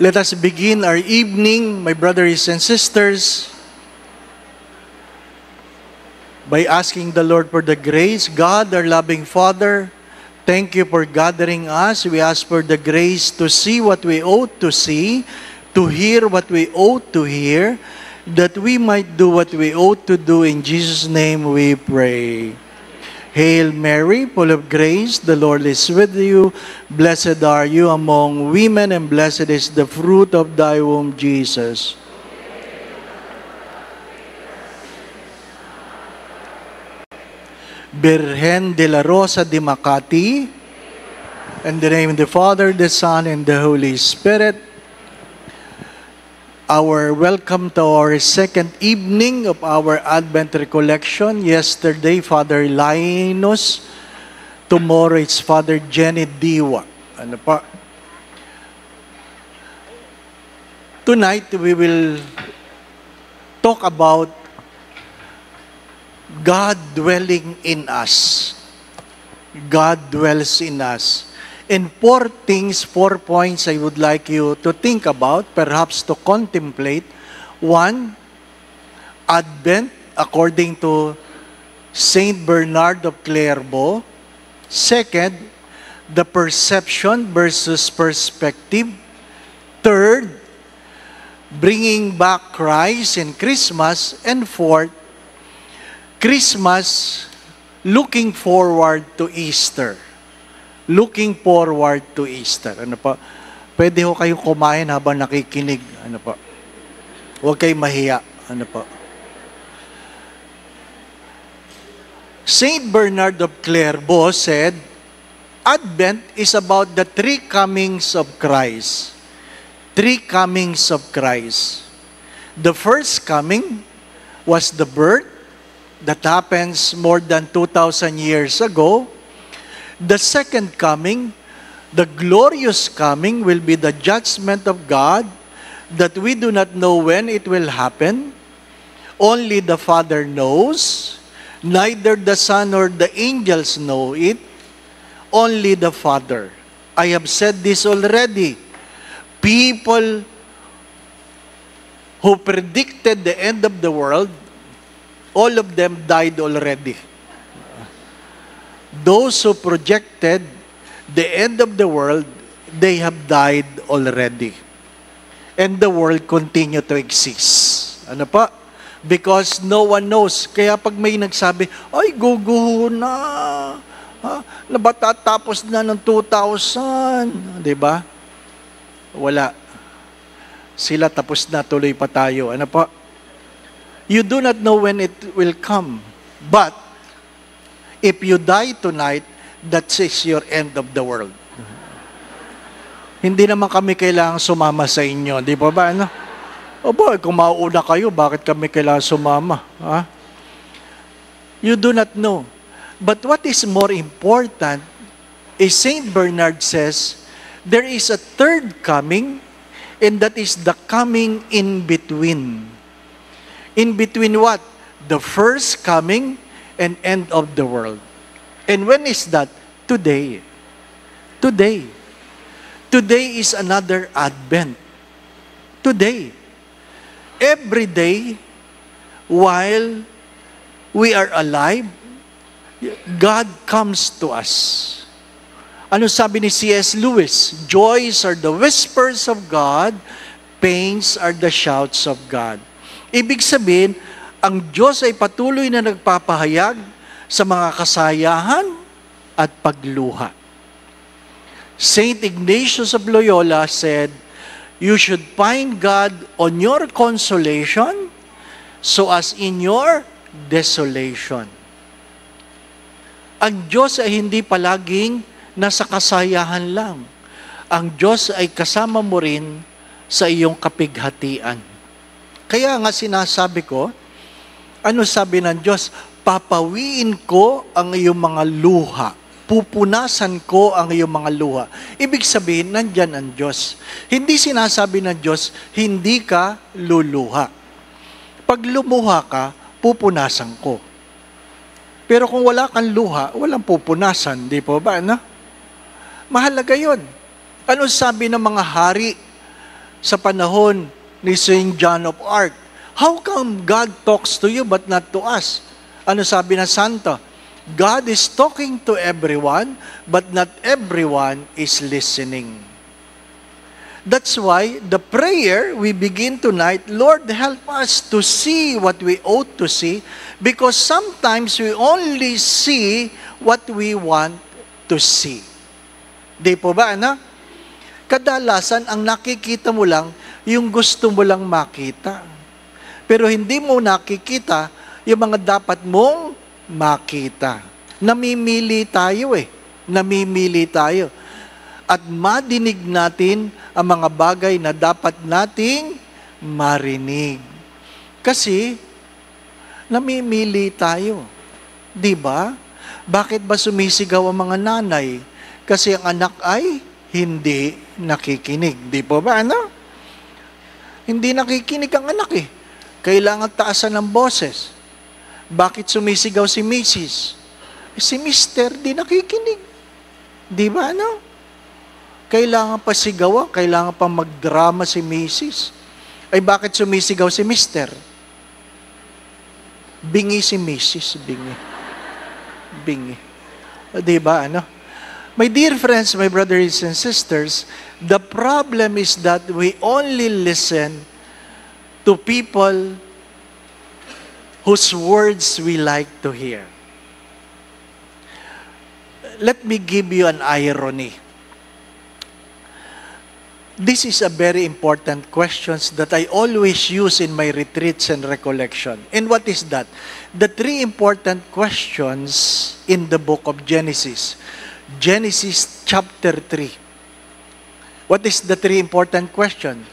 Let us begin our evening, my brothers and sisters, by asking the Lord for the grace. God, our loving Father, thank you for gathering us. We ask for the grace to see what we ought to see, to hear what we ought to hear, that we might do what we ought to do. In Jesus' name we pray. Hail Mary, full of grace, the Lord is with you. Blessed are you among women, and blessed is the fruit of thy womb, Jesus. Virgen de la Rosa de Makati, in the name of the Father, the Son, and the Holy Spirit. Our welcome to our second evening of our Advent recollection. Yesterday, Father Linus. Tomorrow, it's Father Jenny Diwa. Ano pa? Tonight, we will talk about God dwelling in us. God dwells in us. And 4 points I would like you to think about, perhaps to contemplate. 1, Advent according to Saint Bernard of Clairvaux. 2, the perception versus perspective. 3, bringing back Christ in Christmas. And 4, Christmas looking forward to Easter. Looking forward to Easter. Ano po? Pwede ho kayong kumain habang nakikinig. Ano po? Huwag kayong mahiya. Ano po? Saint Bernard of Clairvaux said, Advent is about the 3 comings of Christ. 3 comings of Christ. The first coming was the birth that happens more than 2,000 years ago. The second coming, the glorious coming, will be the judgment of God that we do not know when it will happen. Only the Father knows. Neither the Son nor the angels know it. Only the Father. I have said this already. People who predicted the end of the world, all of them died already. Those who projected the end of the world, they have died already. And the world continue to exist. Ano pa? Because no one knows. Kaya pag may nagsabi, ay, guguho na. Nabatatapos na ng 2,000. Diba? Wala. Sila tapos na, tuloy pa tayo. Ano pa? You do not know when it will come. But, if you die tonight, that is your end of the world. Hindi naman kami kailangang sumama sa inyo. Di ba ba? Ano? O ba, kung mauuna kayo, bakit kami kailangang sumama? Ha? You do not know. But what is more important is Saint Bernard says, there is a third coming, and that is the coming in between. In between what? The first coming and end of the world. And when is that? Today. Today. Today is another Advent. Today. Every day, while we are alive, God comes to us. Ano sabi ni C.S. Lewis? Joys are the whispers of God, pains are the shouts of God. Ibig sabihin, ang Diyos ay patuloy na nagpapahayag sa mga kasayahan at pagluha. Saint Ignatius of Loyola said, you should find God on your consolation so as in your desolation. Ang Diyos ay hindi palaging nasa kasayahan lang. Ang Diyos ay kasama mo rin sa iyong kapighatian. Kaya nga sinasabi ko, ano sabi ng Diyos? Papawiin ko ang iyong mga luha. Pupunasan ko ang iyong mga luha. Ibig sabihin, nandyan ang Diyos. Hindi sinasabi ng Diyos, hindi ka luluha. Pag lumuha ka, pupunasan ko. Pero kung wala kang luha, walang pupunasan. Di po ba? Ano? Mahalaga yun. Ano sabi ng mga hari sa panahon ni Saint John of Arc. How come God talks to you but not to us? Ano sabi ng santo? God is talking to everyone, but not everyone is listening. That's why the prayer we begin tonight, Lord, help us to see what we ought to see, because sometimes we only see what we want to see. Di po ba, ano? Kadalasan, ang nakikita mo lang, yung gusto mo lang makita. Pero hindi mo nakikita yung mga dapat mong makita. Namimili tayo Namimili tayo. At madinig natin ang mga bagay na dapat nating marinig. Kasi, namimili tayo. Di ba? Bakit ba sumisigaw ang mga nanay? Kasi ang anak ay hindi nakikinig. Di po ba, ano? Hindi nakikinig ang anak Kailangan taasan ng boses. Bakit sumisigaw si Mrs.? Si Mr. di nakikinig. Di ba, ano? Kailangan pa sigawan, kailangan pa magdrama si Mrs. Ay bakit sumisigaw si Mr.? Bingi si Mrs. Bingi. Di ba, ano? My dear friends, my brothers and sisters, the problem is that we only listen to people whose words we like to hear. Let me give you an irony. This is a very important question that I always use in my retreats and recollection. And what is that? The three important questions in the book of Genesis. Genesis chapter 3. What is the three important question?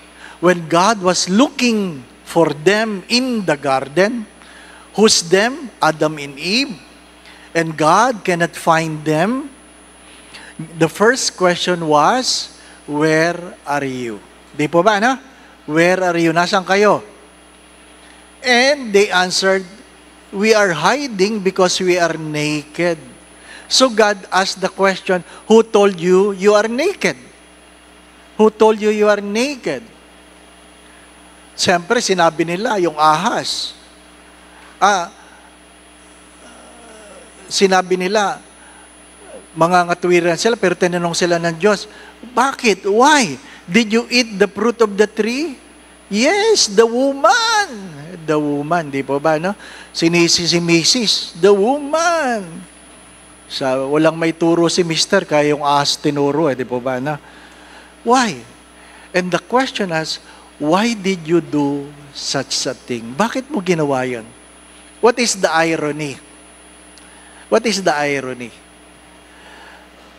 When God was looking for them in the garden, who's them? Adam and Eve. And God cannot find them. The first question was, where are you? Di po ba, no? Where are you? Nasaan kayo? And they answered, we are hiding because we are naked. So God asked the question, who told you you are naked? Who told you you are naked? Siyempre, sinabi nila, yung ahas. Sinabi nila, mga ngatuwiran sila, pero tinanong sila ng Diyos, bakit? Why? Did you eat the fruit of the tree? Yes, the woman. The woman, di po ba, no? Sinisi si Mrs., the woman. Walang may turo si Mr., kaya yung ahas tinuro, di po ba, no? Why? And the question is, why did you do such a thing? Bakit mo ginawa yun? What is the irony? What is the irony?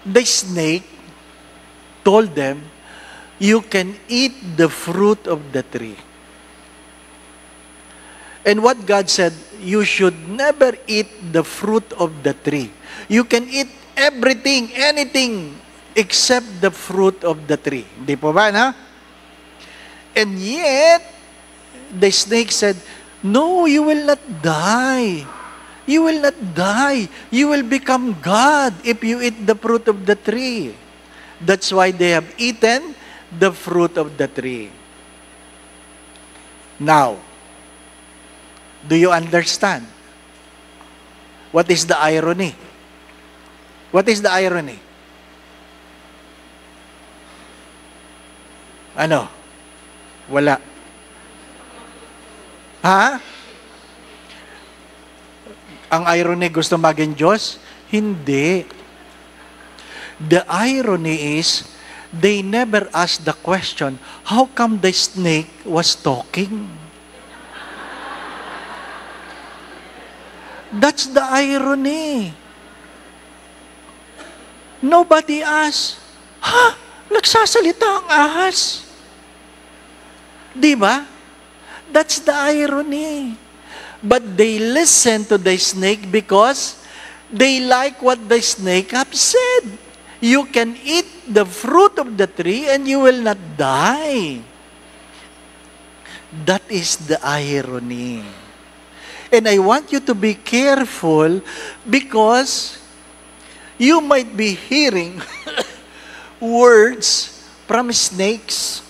The snake told them, you can eat the fruit of the tree. And what God said, you should never eat the fruit of the tree. You can eat everything, anything, except the fruit of the tree. Di po ba, na? And yet, the snake said, no, you will not die. You will not die. You will become God if you eat the fruit of the tree. That's why they have eaten the fruit of the tree. Now, do you understand? What is the irony? What is the irony? Ano? Wala. Ha? Ang irony, gusto maging Diyos? Hindi. The irony is, they never asked the question, how come the snake was talking? That's the irony. Nobody asked, nagsasalita ang ahas. Di ba? That's the irony. But they listen to the snake because they like what the snake have said. You can eat the fruit of the tree and you will not die. That is the irony. And I want you to be careful because you might be hearing words from snakes.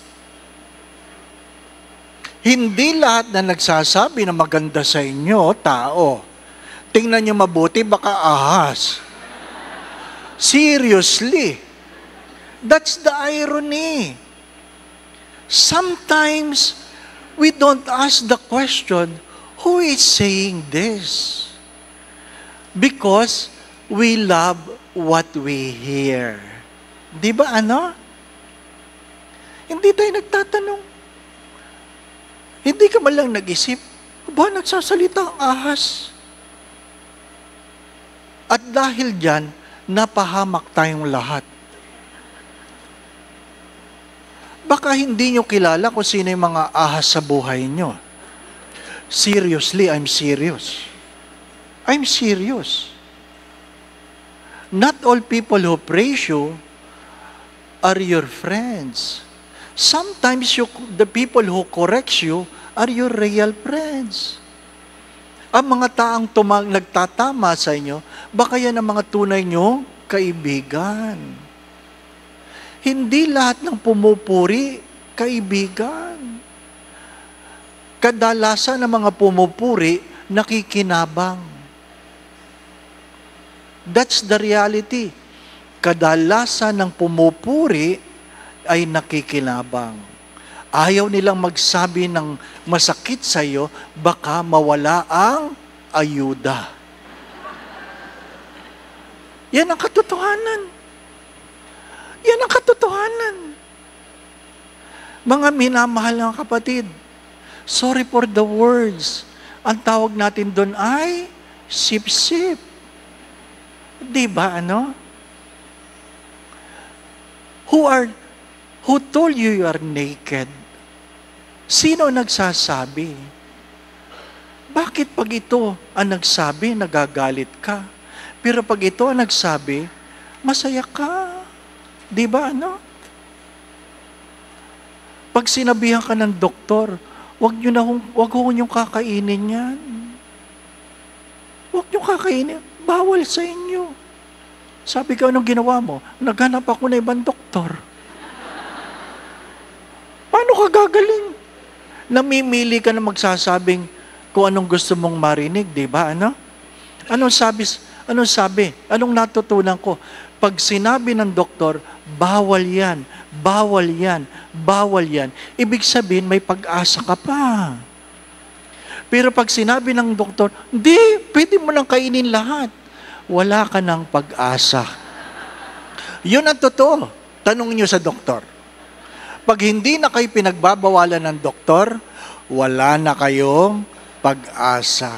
Hindi lahat na nagsasabi na maganda sa inyo, tao. Tingnan nyo mabuti, baka ahas. Seriously. That's the irony. Sometimes, we don't ask the question, who is saying this? Because we love what we hear. Di ba ano? Hindi tayo nagtatanong. Hindi ka man lang nag-isip, ba nagsasalita ang ahas? At dahil dyan, napahamak tayong lahat. Baka hindi nyo kilala kung sino yung mga ahas sa buhay nyo. Seriously, I'm serious. I'm serious. Not all people who praise you are your friends. Sometimes the people who correct you are your real friends. Ang mga taong nagtatama sa inyo, baka yan ang mga tunay nyo kaibigan. Hindi lahat ng pumupuri, kaibigan. Kadalasan ng mga pumupuri, nakikinabang. That's the reality. Kadalasan ng pumupuri ay nakikinabang. Ayaw nilang magsabi ng masakit sa iyo, baka mawala ang ayuda. Yan ang katotohanan. Yan ang katotohanan. Mga minamahal ng kapatid, sorry for the words. Ang tawag natin doon ay sip-sip. Di ba ano? Who told you are naked? Sino nagsasabi? Bakit pag ito ang nagsabi, nagagalit ka? Pero pag ito ang nagsabi, masaya ka. Di ba ano? Pag sinabihan ka ng doktor, wag ho niyong kakainin yan. Wag niyo kakainin. Bawal sa inyo. Sabi ko, anong ginawa mo? Naghanap ako ng ibang doktor. Paano ka gagaling? Namimili ka na magsasabing kung anong gusto mong marinig, di ba? Ano? Anong sabi? Anong natutunan ko? Pag sinabi ng doktor, bawal yan, bawal yan, bawal yan. Ibig sabihin, may pag-asa ka pa. Pero pag sinabi ng doktor, hindi, pwede mo nang kainin lahat. Wala ka ng pag-asa. Yun ang totoo. Tanong niyo sa doktor. Pag hindi na kayo pinagbabawalan ng doktor, wala na kayong pag-asa.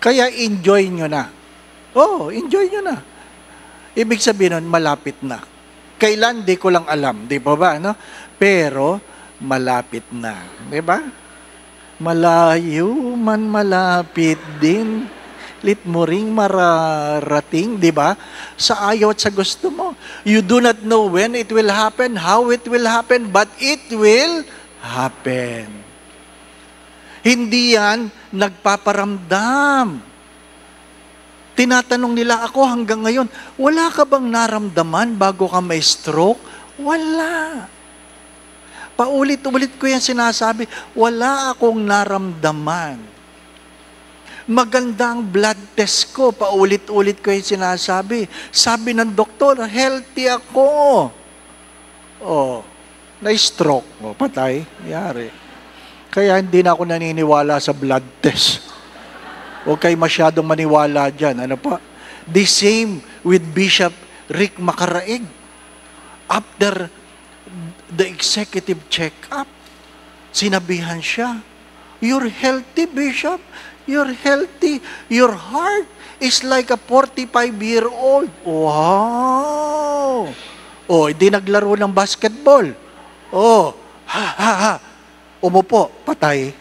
Kaya enjoy nyo na. Enjoy nyo na. Ibig sabihin nun, malapit na. Kailan, di ko lang alam. Di ba ba? No? Pero, malapit na. Di ba? Malayo man malapit din. Lit mo ring mararating, di ba? Sa ayaw at sa gusto mo. You do not know when it will happen, how it will happen, but it will happen. Hindi yan nagpaparamdam. Tinatanong nila ako hanggang ngayon, wala ka bang naramdaman bago ka may stroke? Wala. Paulit-ulit ko yan sinasabi, wala akong naramdaman. Maganda ang blood test ko, paulit-ulit ko yung sinasabi. Sabi ng doktor, healthy ako. Na-stroke. Patay. Yari. Kaya hindi na ako naniniwala sa blood test. Huwag kayo masyadong maniwala dyan. Ano pa? The same with Bishop Rick Macaraig. After the executive check-up, sinabihan siya, you're healthy, Bishop. You're healthy. Your heart is like a 45-year-old. Wow! Hindi naglaro ng basketball. Umupo, patay.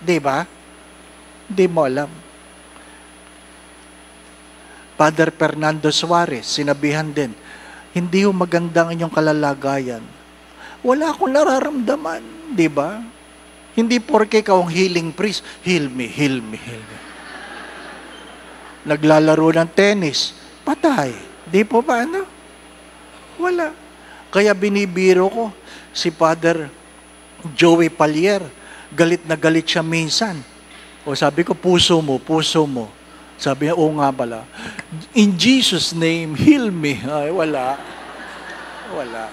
Di ba? Di mo alam. Father Fernando Suarez, sinabihan din, hindi ho maganda ang inyong kalalagayan. Wala akong nararamdaman. Di ba? Hindi porke ikaw ang healing priest, heal me, heal me, heal me. Naglalaro ng tennis, patay. Di po ba ano? Wala. Kaya binibiro ko si Father Joey Palier, galit na galit siya minsan. O sabi ko, puso mo, puso mo. Sabi niya, oo nga pala. In Jesus' name, heal me. Ay, wala. Wala.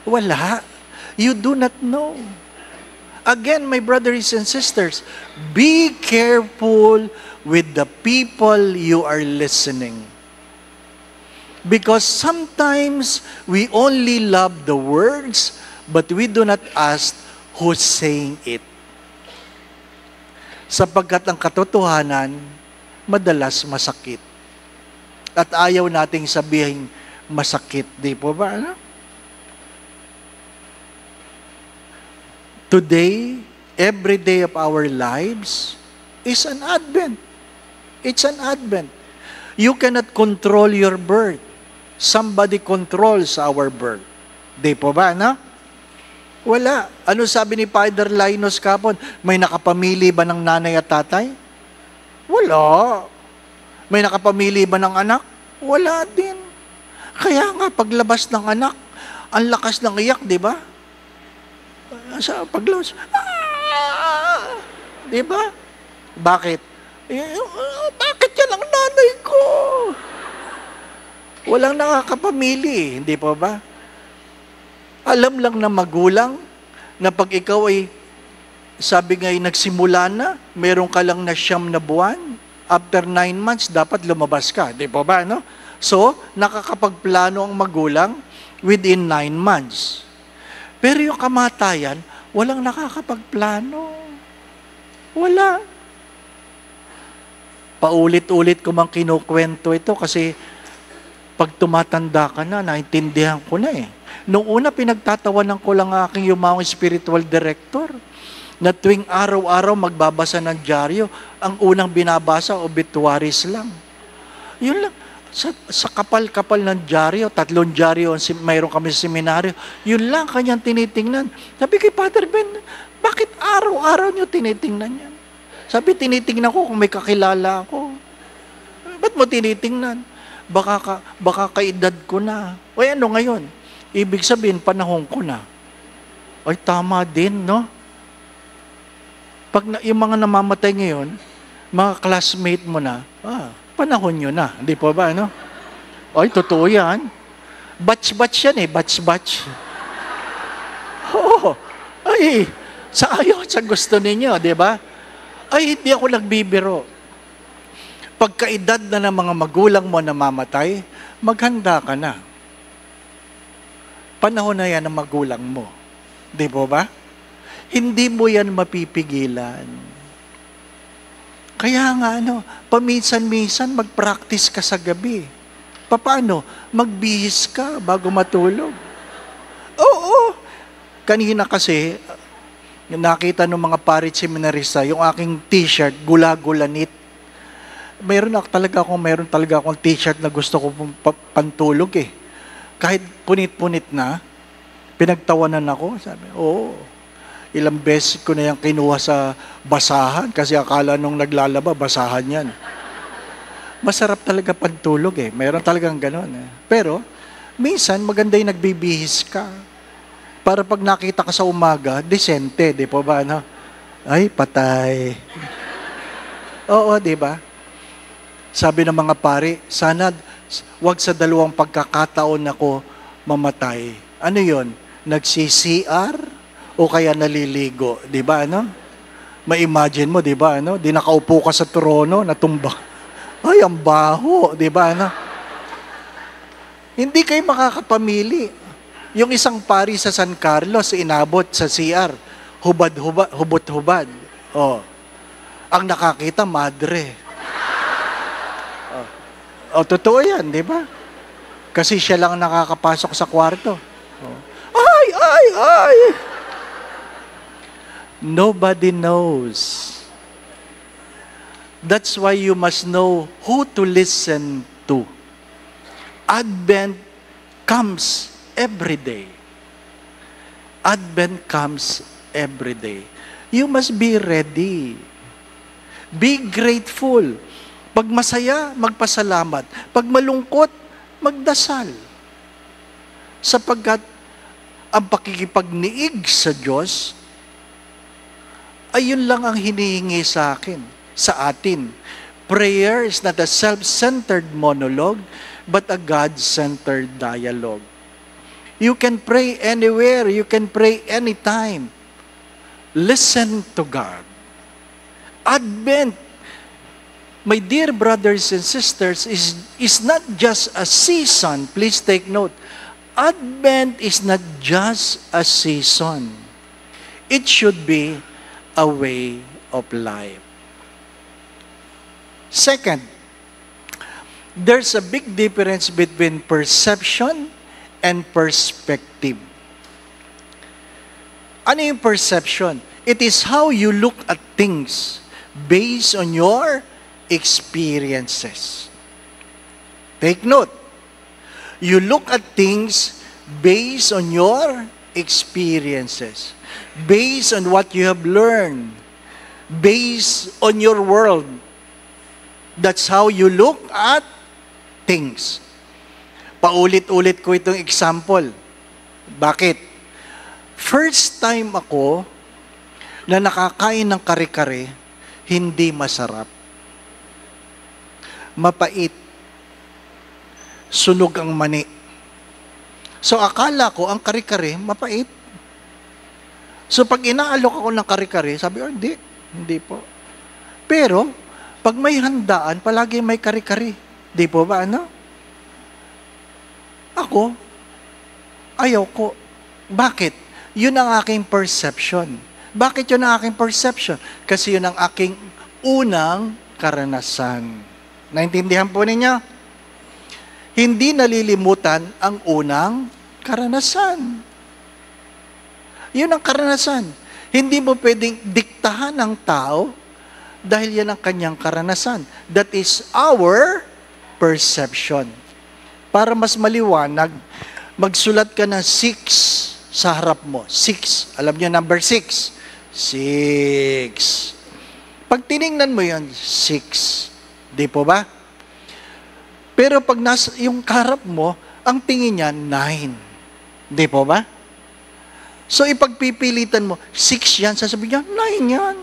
Wala. You do not know. Again, my brothers and sisters, be careful with the people you are listening. Because sometimes we only love the words, but we do not ask who's saying it. Sapagkat ang katotohanan, madalas masakit. At ayaw nating sabihin masakit. Di po ba? Ano? Today, every day of our lives is an Advent. It's an Advent. You cannot control your birth. Somebody controls our birth. Di po ba, no? Wala. Ano sabi ni Father Linus kapon? May nakapamili ba ng nanay at tatay? Wala. May nakapamili ba ng anak? Wala din. Kaya nga, paglabas ng anak, ang lakas ng iyak, di ba? Sa paglabas, di ba? Bakit? Bakit yan ang nanay ko? Walang nakakapamili, hindi po ba? Alam lang ng magulang na pag ikaw ay, sabi nga ay nagsimula na, meron ka lang na 9 na buwan, after 9 months, dapat lumabas ka. Di po ba, no? So, nakakapagplano ang magulang within 9 months. Pero yung kamatayan, walang nakakapagplano. Wala. Paulit-ulit ko mang kinukwento ito kasi pag tumatanda ka na, naintindihan ko na eh. Noong una, pinagtatawanan ko lang aking yumawang spiritual director na tuwing araw-araw magbabasa ng dyaryo, ang unang binabasa, obituaries lang. Yun lang. Sa kapal-kapal ng dyaryo, 3 dyaryo, mayroon kami sa seminaryo, yun lang kanyang tinitingnan. Sabi kay Father Ben, bakit araw-araw niyo tinitingnan yan? Sabi, tinitingnan ko kung may kakilala ako. Ba't mo tinitingnan? Baka kaedad ko na. O ano ngayon? Ibig sabihin, panahon ko na. Ay, tama din, no? Yung mga namamatay ngayon, mga classmate mo na, panahon nyo na. Hindi po ba, no? Ay, totoo yan. Batch-batch yan eh, batch-batch. Oo. Ay, sa ayaw, sa gusto ninyo, di ba? Ay, hindi ako nagbibiro. Pagkaedad na ng mga magulang mo namamatay, maghanda ka na. Panahon na yan ng magulang mo. Di po ba? Hindi mo yan mapipigilan. Kaya nga, paminsan-minsan mag-practice ka sa gabi. Paano? Magbihis ka bago matulog. Oo. Kanina kasi, nakita ng mga parit seminarista, yung aking t-shirt, gula-gulanit. Meron talaga akong t-shirt na gusto ko pantulog eh. Kahit punit-punit na, pinagtawanan ako. Sabi, ilang beses ko na yung kinuha sa basahan kasi akala nung naglalaba, basahan yan. Masarap talaga pantulog eh. Meron talagang ganon eh. Pero, minsan maganda yung nagbibihis ka. Para pag nakita ka sa umaga, desente, di po ba? No? Ay, patay. Oo, di ba? Sabi ng mga pari, sana wag sa 2 pagkakataon ako mamatay. Ano yon? Nagsi-CR o kaya naliligo, 'di ba ano? Ma-imagine mo, 'di ba ano? Di nakaupo ka sa trono, natumba. Ay, ang baho, 'di ba ano? Hindi kayo makakapamili. Yung isang pari sa San Carlos, inabot sa CR, hubot-hubad. Oh. Ang nakakita, madre. Totoo yan, di ba? Kasi siya lang nakakapasok sa kwarto. Ay! Nobody knows. That's why you must know who to listen to. Advent comes every day. Advent comes every day. You must be ready. Be grateful. Pag masaya, magpasalamat. Pag malungkot, magdasal. Sapagkat ang pakikipagniig sa Diyos, ayun lang ang hinihingi sa akin, sa atin. Prayer is not a self-centered monologue, but a God-centered dialogue. You can pray anywhere. You can pray anytime. Listen to God. Advent, my dear brothers and sisters, is not just a season. Please take note. Advent is not just a season. It should be a way of life. Second, there's a big difference between perception and perspective. Ano yung perception? It is how you look at things based on your experiences. Take note. You look at things based on your experiences, based on what you have learned, based on your world. That's how you look at things. Paulit-ulit ko itong example. Bakit? First time ako na nakakain ng kare-kare, hindi masarap. Mapait. Sunog ang mani. So akala ko ang kare-kare mapait. So pag inaalok ako ng kare-kare, sabi ko, hindi po. Pero pag may handaan, palagi may kare-kare. Di po ba, ano? Ako, ayaw ko. Bakit? Yun ang aking perception. Bakit yun ang aking perception? Kasi yun ang aking unang karanasan. Naintindihan po ninyo? Hindi nalilimutan ang unang karanasan. Yun ang karanasan. Hindi mo pwedeng diktahan ng tao dahil yan ang kanyang karanasan. That is our perception. Para mas maliwanag, magsulat ka ng 6 sa harap mo. 6. Alam niyo number 6? 6. Pag tiningnan mo yan, 6. Di po ba? Pero pag yung karap mo, ang tingin niya, 9. Di po ba? So ipagpipilitan mo, 6 yan, sasabihin niya, 9 yan.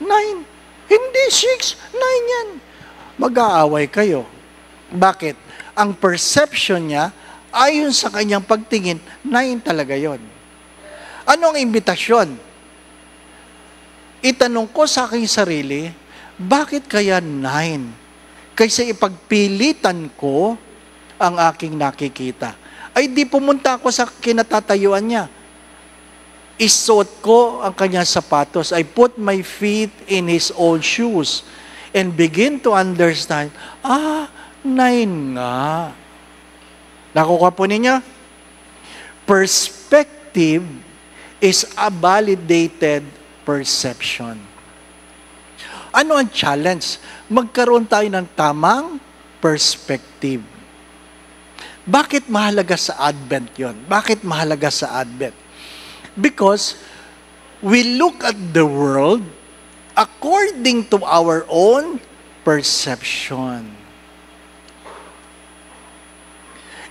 9. Hindi 6, 9 yan. Mag-aaway kayo. Bakit? Ang perception niya, ayon sa kanyang pagtingin, 9 talaga yon. Ano ang imbitasyon? Itanong ko sa aking sarili, bakit kaya 9? Kaysa ipagpilitan ko ang aking nakikita. Ay di pumunta ako sa kinatatayuan niya. Isuot ko ang kanyang sapatos. I put my feet in his own shoes and begin to understand, 9 nga. Nakuha po ninyo? Perspective is a validated perception. Ano ang challenge? Magkaroon tayo ng tamang perspective. Bakit mahalaga sa Advent yon? Bakit mahalaga sa Advent? Because we look at the world according to our own perception.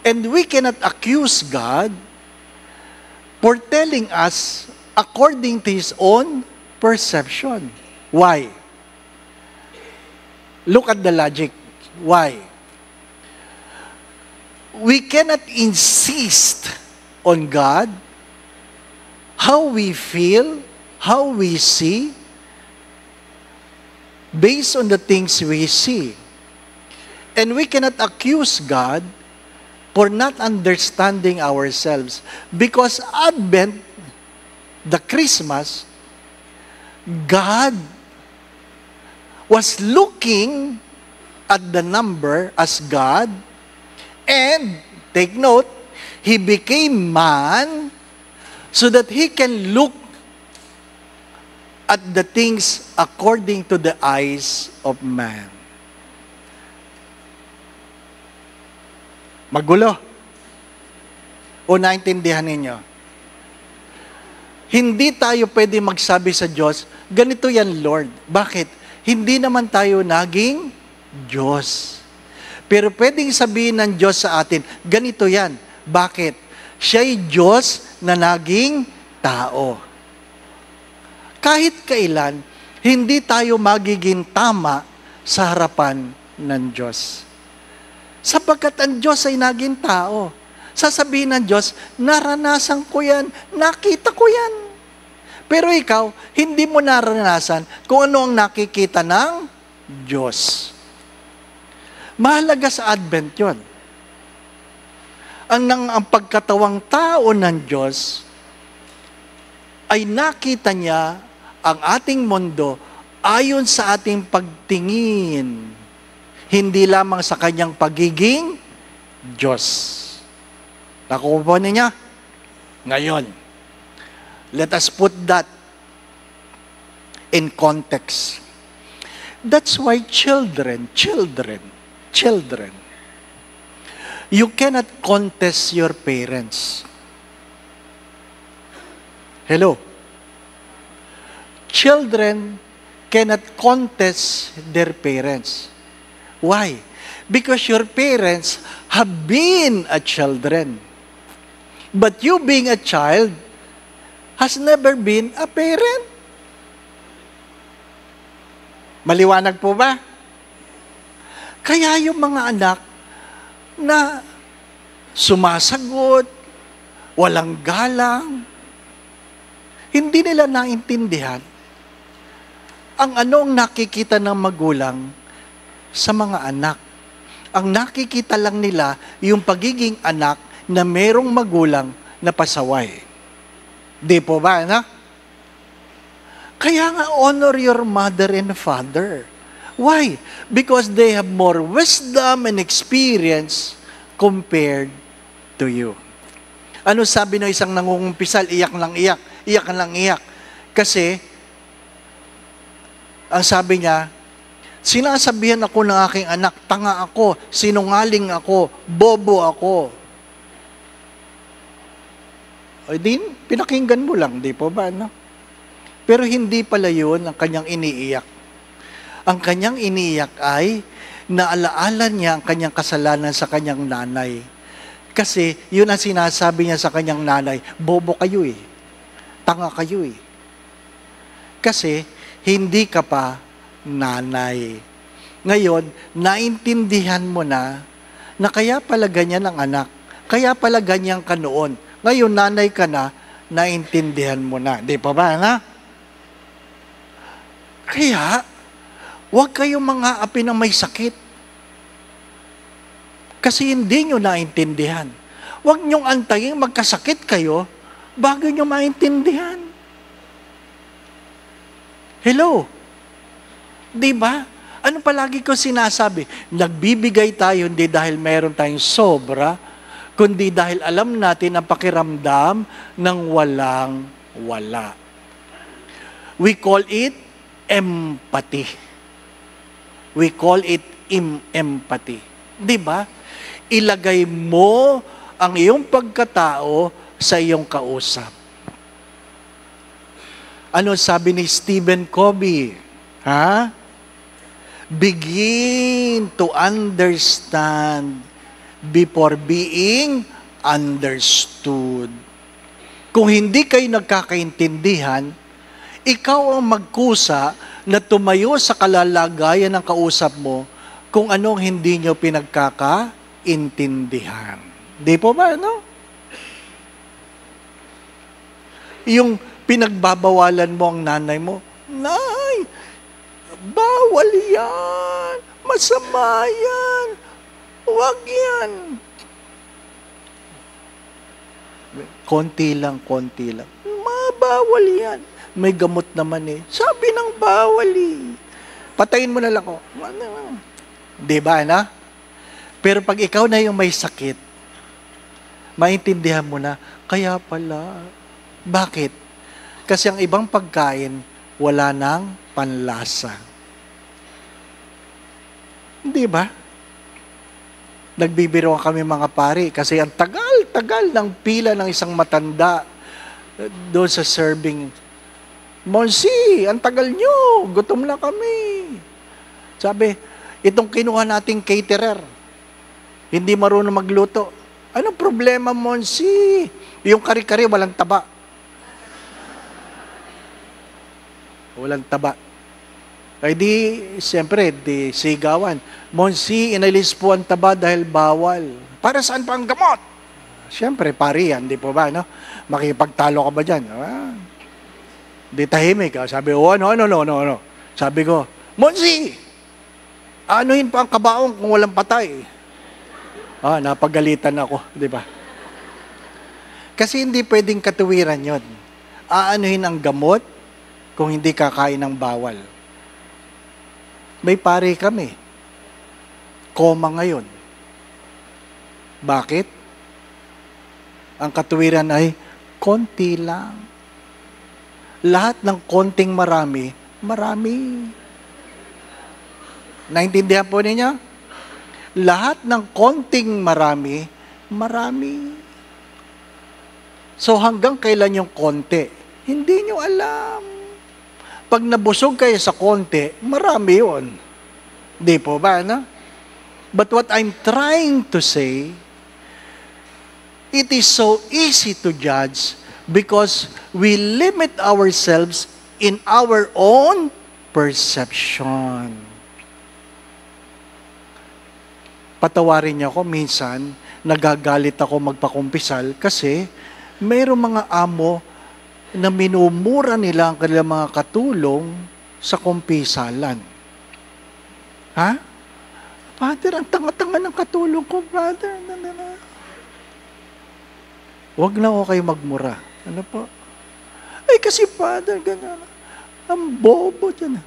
And we cannot accuse God for telling us according to His own perception. Why? Look at the logic. Why? We cannot insist on God how we feel, how we see, based on the things we see. And we cannot accuse God for not understanding ourselves. Because Advent, the Christmas, God was looking at the number as God, and, take note, He became man so that He can look at the things according to the eyes of man. Magulo. O naintindihan ninyo? Hindi tayo pwede magsabi sa Diyos, ganito yan, Lord. Bakit? Hindi naman tayo naging Diyos. Pero pwedeng sabihin ng Diyos sa atin, ganito yan. Bakit? Siya'y Diyos na naging tao. Kahit kailan, hindi tayo magiging tama sa harapan ng Diyos. Sapagkat ang Diyos ay naging tao. Sasabihin ng Diyos, naranasan ko yan, nakita ko yan. Pero ikaw, hindi mo naranasan kung ano ang nakikita ng Diyos. Mahalaga sa Advent yun. Ang pagkatawang tao ng Diyos ay nakita niya ang ating mundo ayon sa ating pagtingin, hindi lamang sa kanyang pagiging Diyos. Nakuha po niya? Ngayon, let us put that in context. That's why children, you cannot contest your parents. Hello? Children cannot contest their parents. Why? Because your parents have been a children. But you being a child has never been a parent. Maliwanag po ba? Kaya yung mga anak na sumasagot, walang galang, hindi nila naintindihan ang anong nakikita ng magulang sa mga anak. Ang nakikita lang nila yung pagiging anak na merong magulang na pasaway. Di po ba, anak? Kaya nga, honor your mother and father. Why? Because they have more wisdom and experience compared to you. Ano sabi ng isang nangungumpisal? Iyak lang iyak. Iyak lang iyak. Kasi, ang sabi niya, sinasabihan ako ng aking anak, tanga ako, sinungaling ako, bobo ako. O din, pinakinggan mo lang, di po ba, no? Pero hindi pala yun ang kanyang iniiyak. Ang kanyang iniiyak ay naalaala niya ang kanyang kasalanan sa kanyang nanay. Kasi yun ang sinasabi niya sa kanyang nanay, bobo kayo eh. Tanga kayo eh. Kasi hindi ka pa nanay. Ngayon, naintindihan mo na kaya pala ganyan ang anak. Kaya pala ganyan ka noon. Ngayon, nanay ka na, naintindihan mo na. Di pa ba, na? Kaya, huwag kayong mga api ng may sakit. Kasi hindi nyo naintindihan. Huwag nyong antayin magkasakit kayo bago nyo maintindihan. Hello? Di ba? Ano palagi ko sinasabi? Nagbibigay tayo hindi dahil meron tayong sobra, kundi dahil alam natin ang pakiramdam ng walang wala. We call it empathy. We call it empathy. Di ba? Ilagay mo ang iyong pagkatao sa iyong kausap. Ano sabi ni Stephen Covey? Ha? Begin to understand before being understood. Kung hindi kayo nagkakaintindihan, ikaw ang magkusa na tumayo sa kalalagayan ng kausap mo kung anong hindi nyo pinagkakaintindihan. Di po ba, no? Yung pinagbabawalan mo ang nanay mo, Nay, bawal yan, masama yan, huwag yan. Konti lang. Bawal yan. May gamot naman eh. Sabi ng bawal eh. Patayin mo na lang ako. Diba, na? Pero pag ikaw na yung may sakit, maintindihan mo na, kaya pala. Bakit? Kasi ang ibang pagkain, wala nang panlasa. Diba? Nagbibiro kami mga pari kasi ang tagal ng pila ng isang matanda doon sa serving. Monsi, ang tagal nyo, gutom na kami. Sabi, itong kinuha nating caterer, hindi marunong magluto. Anong problema, Monsi? Yung kari-kari, walang taba. Walang taba. Ay di, siyempre, di sigawan. Monsi, inalis po ang taba dahil bawal. Para saan pa ang gamot? Siyempre, pari yan, di po ba, no? Makipagtalo ka ba dyan? Di tahimik. Sabi, no. Sabi ko, Monsi, anuhin pa ang kabaong kung walang patay? Napagalitan ako, di ba? Kasi hindi pwedeng katuwiran yon. Aanuhin ang gamot kung hindi kakain ng bawal. May pare kami. Koma ngayon. Bakit? Ang katuwiran ay konti lang. Lahat ng konting marami, marami. Naintindihan po ninyo? Lahat ng konting marami, marami. So hanggang kailan yung konti? Hindi nyo alam. Pag nabusog kayo sa konti, marami yun. Di po ba, no? But what I'm trying to say, it is so easy to judge because we limit ourselves in our own perception. Patawarin niyo ako, minsan, nagagalit ako magpakumpisal kasi mayroong mga amo na minumura nila ang kanilang mga katulong sa kumpisalan. Ha? Father, ang tanga-tanga ng katulong ko, brother. Huwag na ako kayo magmura. Ano po? Ay, kasi Father, ganyan. Ang bobo dyan.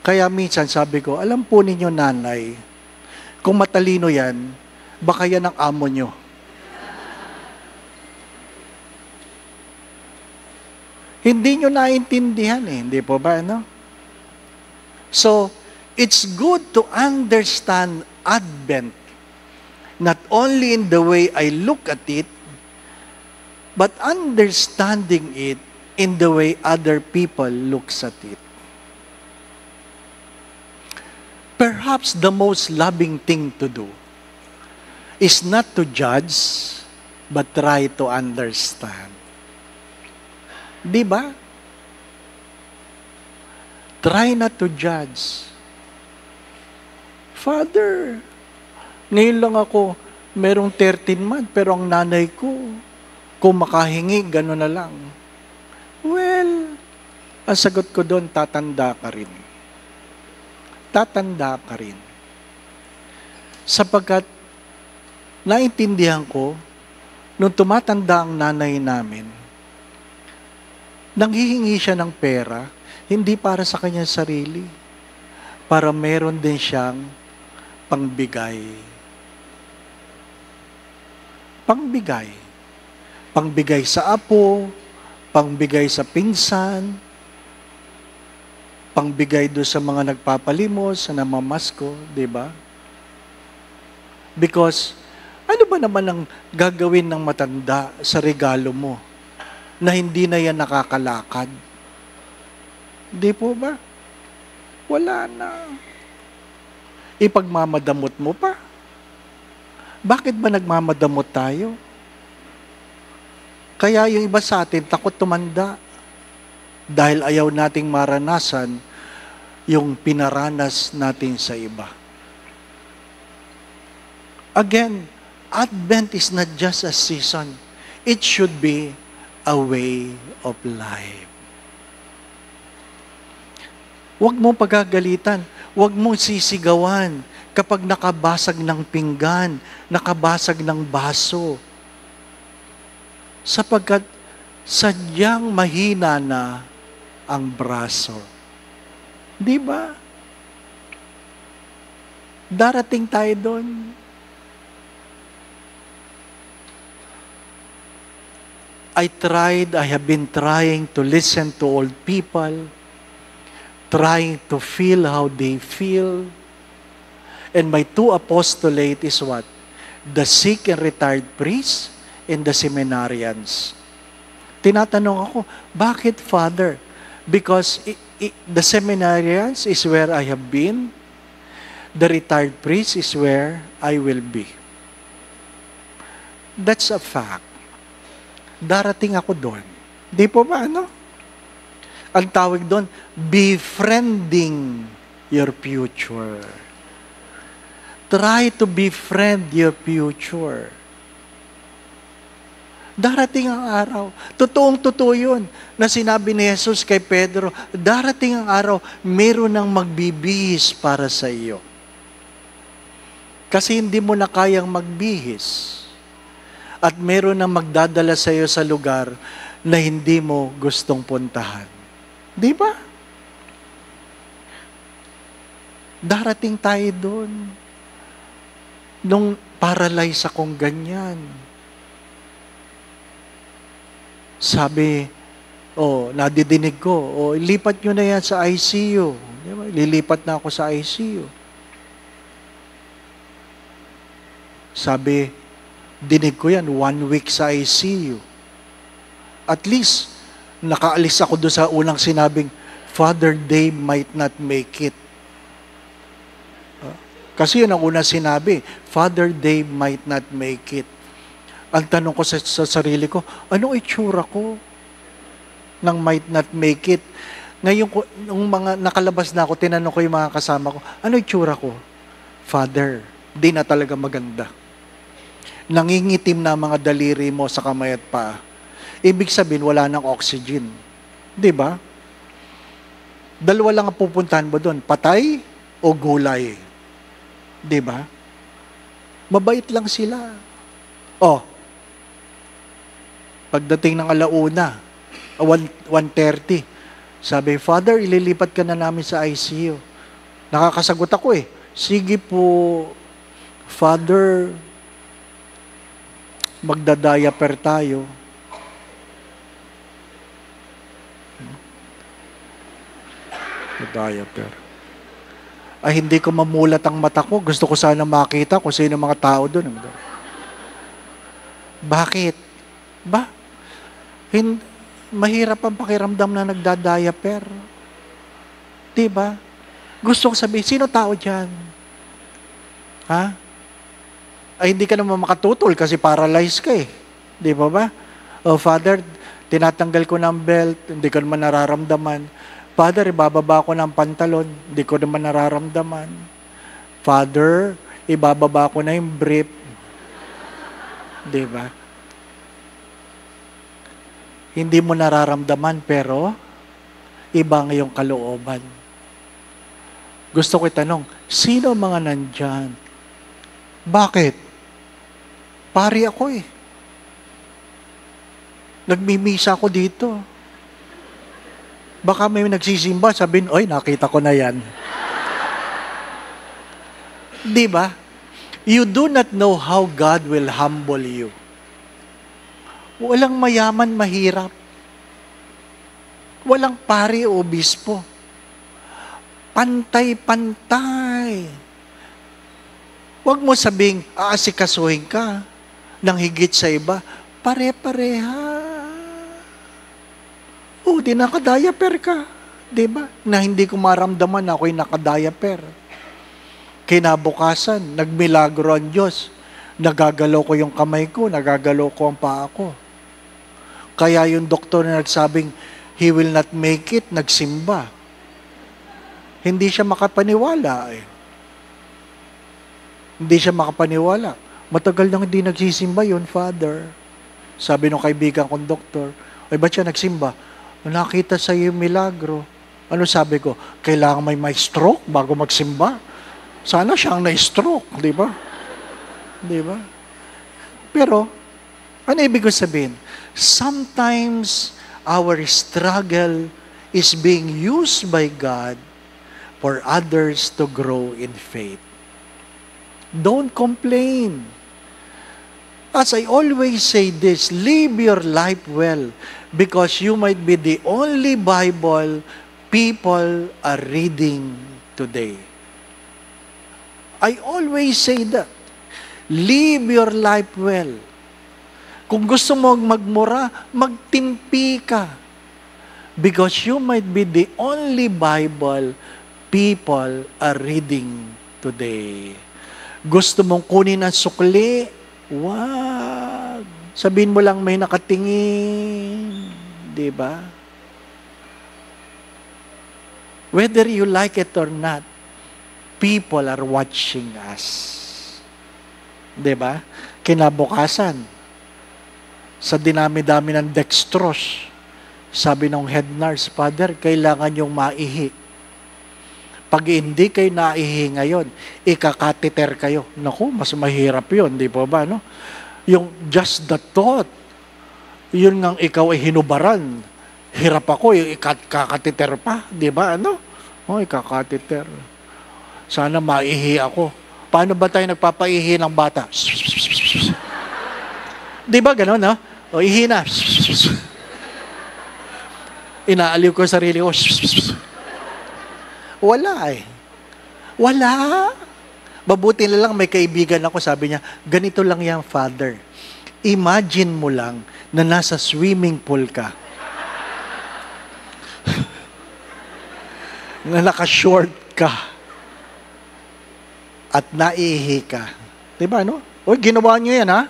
Kaya minsan sabi ko, alam po ninyo, nanay, kung matalino yan, baka yan ang amo nyo. Hindi nyo naintindihan hindi po ba, no? So, it's good to understand Advent, not only in the way I look at it, but understanding it in the way other people looks at it. Perhaps the most loving thing to do is not to judge, but try to understand. Di ba? Try not to judge. Father, ngayon lang ako, merong 13 months, pero ang nanay ko, kung makahingi, gano'n na lang. Well, ang sagot ko doon, tatanda ka rin. Tatanda ka rin. Sapagkat, naintindihan ko, nung tumatanda ang nanay namin, nanghihingi siya ng pera, hindi para sa kanyang sarili, para meron din siyang pangbigay. Pangbigay. Pangbigay sa apo, pangbigay sa pinsan, pangbigay doon sa mga nagpapalimos, sa namamasko, di ba? Because, ano ba naman ang gagawin ng matanda sa regalo mo na hindi na yan nakakalakad? Di po ba? Wala na. Ipagmamadamot mo pa. Bakit ba nagmamadamot tayo? Kaya yung iba sa atin takot tumanda dahil ayaw nating maranasan yung pinaranas natin sa iba. Again, Advent is not just a season. It should be a way of life. Huwag mong pagagalitan. Huwag mong sisigawan kapag nakabasag ng pinggan, nakabasag ng baso. Sapagkat sadyang mahina na ang braso. Di ba? Darating tayo doon. I have been trying to listen to old people, trying to feel how they feel. And my two apostolate is what? The sick and retired priests and the seminarians. Tinatanong ako, bakit, Father? Because the seminarians is where I have been. The retired priest is where I will be. That's a fact. Darating ako doon. Di po ba, ano? Ang tawag doon, befriending your future. Try to befriend your future. Darating ang araw. Totoong-totoo yun na sinabi ni Jesus kay Pedro, darating ang araw, meron nang magbibihis para sa iyo. Kasi hindi mo na kayang magbihis. At meron nang magdadala sa iyo sa lugar na hindi mo gustong puntahan. Di ba? Darating tayo doon. Nung paralyze akong ganyan. Sabi, nadidinig ko, lipat nyo na yan sa ICU. Di ba? Lilipat na ako sa ICU. Sabi, dinig ko yan, 1 week sa ICU. At least, nakaalis ako doon sa unang sinabing, Father Dave might not make it. Kasi yun ang unang sinabi, Father Dave might not make it. Ang tanong ko sa sarili ko, anong itsura ko nang might not make it? Ngayon, nung mga nakalabas na ako, tinanong ko yung mga kasama ko, ano itsura ko? Father, di na talaga maganda. Nangingitim na mga daliri mo sa kamay at paa. Ibig sabihin, wala nang oxygen. Di ba? Dalawa lang ang pupuntahan mo doon, patay o gulay. Di ba? Mabait lang sila. Pagdating ng 1:30, sabi, Father, ililipat ka na namin sa ICU. Nakakasagot ako sige po, Father, magda-diaper tayo. Diaper. Ay, hindi ko mamulat ang mata ko. Gusto ko sana makita kung sino mga tao doon. Bakit? Mahirap ang pakiramdam na nagda-diaper. Diba? Gusto ko sabihin, sino tao dyan? Ha? Ay, hindi ka naman makatutol kasi paralyzed ka Di ba? Father, tinatanggal ko ng belt, hindi ko naman nararamdaman. Father, ibababa ko ng pantalon, hindi ko naman nararamdaman. Father, ibababa ko na yung brief. Di ba? Hindi mo nararamdaman, pero iba ang iyong kalooban. Gusto ko itanong, sino mga nandyan? Bakit? Pari ako Nagmimisa ako dito. Baka may nagsisimba, sabihin, oy, nakita ko na yan. Di ba? You do not know how God will humble you. Walang mayaman, mahirap. Walang pari o obispo. Pantay-pantay. Huwag mo sabing, aasikasuhin ka ng higit sa iba. Pare-pareha. Di nakadiaper ka. Diba? Na hindi ko maramdaman na ako'y nakadiaper. Kinabukasan, nagmilagro ang Diyos. Nagagalaw ko yung kamay ko, nagagalaw ko ang paa ko. Kaya yung doktor na nagsabing, he will not make it, nagsimba. Hindi siya makapaniwala Hindi siya makapaniwala. Matagal nang hindi nagsisimba yun, Father. Sabi ng kaibigan kong doktor, ay ba't siya nagsimba? Nakita sa iyo yung milagro. Ano sabi ko? Kailangan may stroke bago magsimba. Sana siyang na-stroke, di ba? Di ba? Pero, ano ibig ko sabihin? Sometimes, our struggle is being used by God for others to grow in faith. Don't complain. As I always say this, live your life well because you might be the only Bible people are reading today. I always say that. Live your life well. Kung gusto mo magmura, magtimpi ka. Because you might be the only Bible people are reading today. Gusto mong kunin ang sukli, Wag. Sabihin mo lang may nakatingin. Di ba? Whether you like it or not, people are watching us. Di ba? Kinabukasan, sa dinami-dami ng dextrose, sabi ng head nurse, Father, kailangan yung maihi. Pag hindi kayo naihi ngayon, ikakatiter kayo. Naku, mas mahirap yun, di po ba? No? Yung just the thought, yun ngang ikaw ay hinubaran. Hirap ako, yung ikakatiter pa, di ba? Ano? Oh, ikakatiter. Sana maihi ako. Paano ba tayo nagpapaihi ng bata? Di ba gano'n, no? O, ihi na. Inaaliw ko sarili ko. Wala eh. Wala. Mabuti na lang may kaibigan ako, sabi niya, ganito lang yan, Father. Imagine mo lang na nasa swimming pool ka. Na naka-short ka. At naihi ka. Diba, no? O, ginawa niyo yan, ha?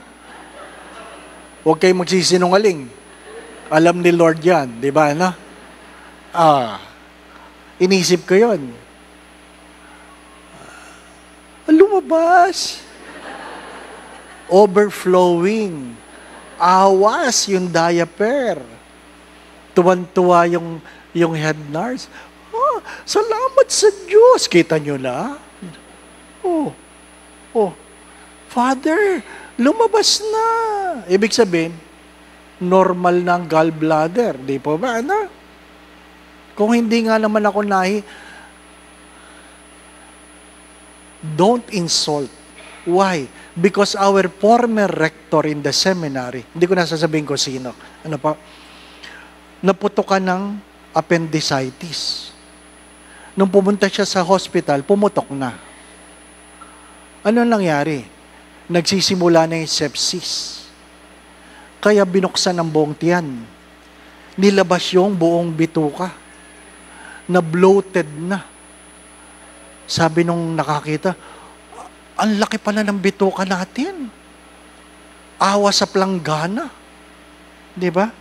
Huwag kayong magsisinungaling. Alam ni Lord yan. Diba, no? Inisip ko yun. Lumabas. Overflowing. Awas yung diaper. Tuwan-tuwa yung head nurse. Oh, salamat sa Diyos. Kita nyo na? Father, lumabas na. Ibig sabihin, normal na ang gallbladder. Di po ba? Ano? Kung hindi nga naman ako don't insult. Why? Because our former rector in the seminary, hindi ko nasasabihin ko sino, naputokan ng appendicitis. Nung pumunta siya sa hospital, pumutok na. Ano nangyari? Nagsisimula na yung sepsis. Kaya binuksan ang buong tiyan. Nilabas yung buong bituka. Na bloated na. Sabi nung nakakita, ang laki pala ng bituka natin. Awa sa planggana. Di ba?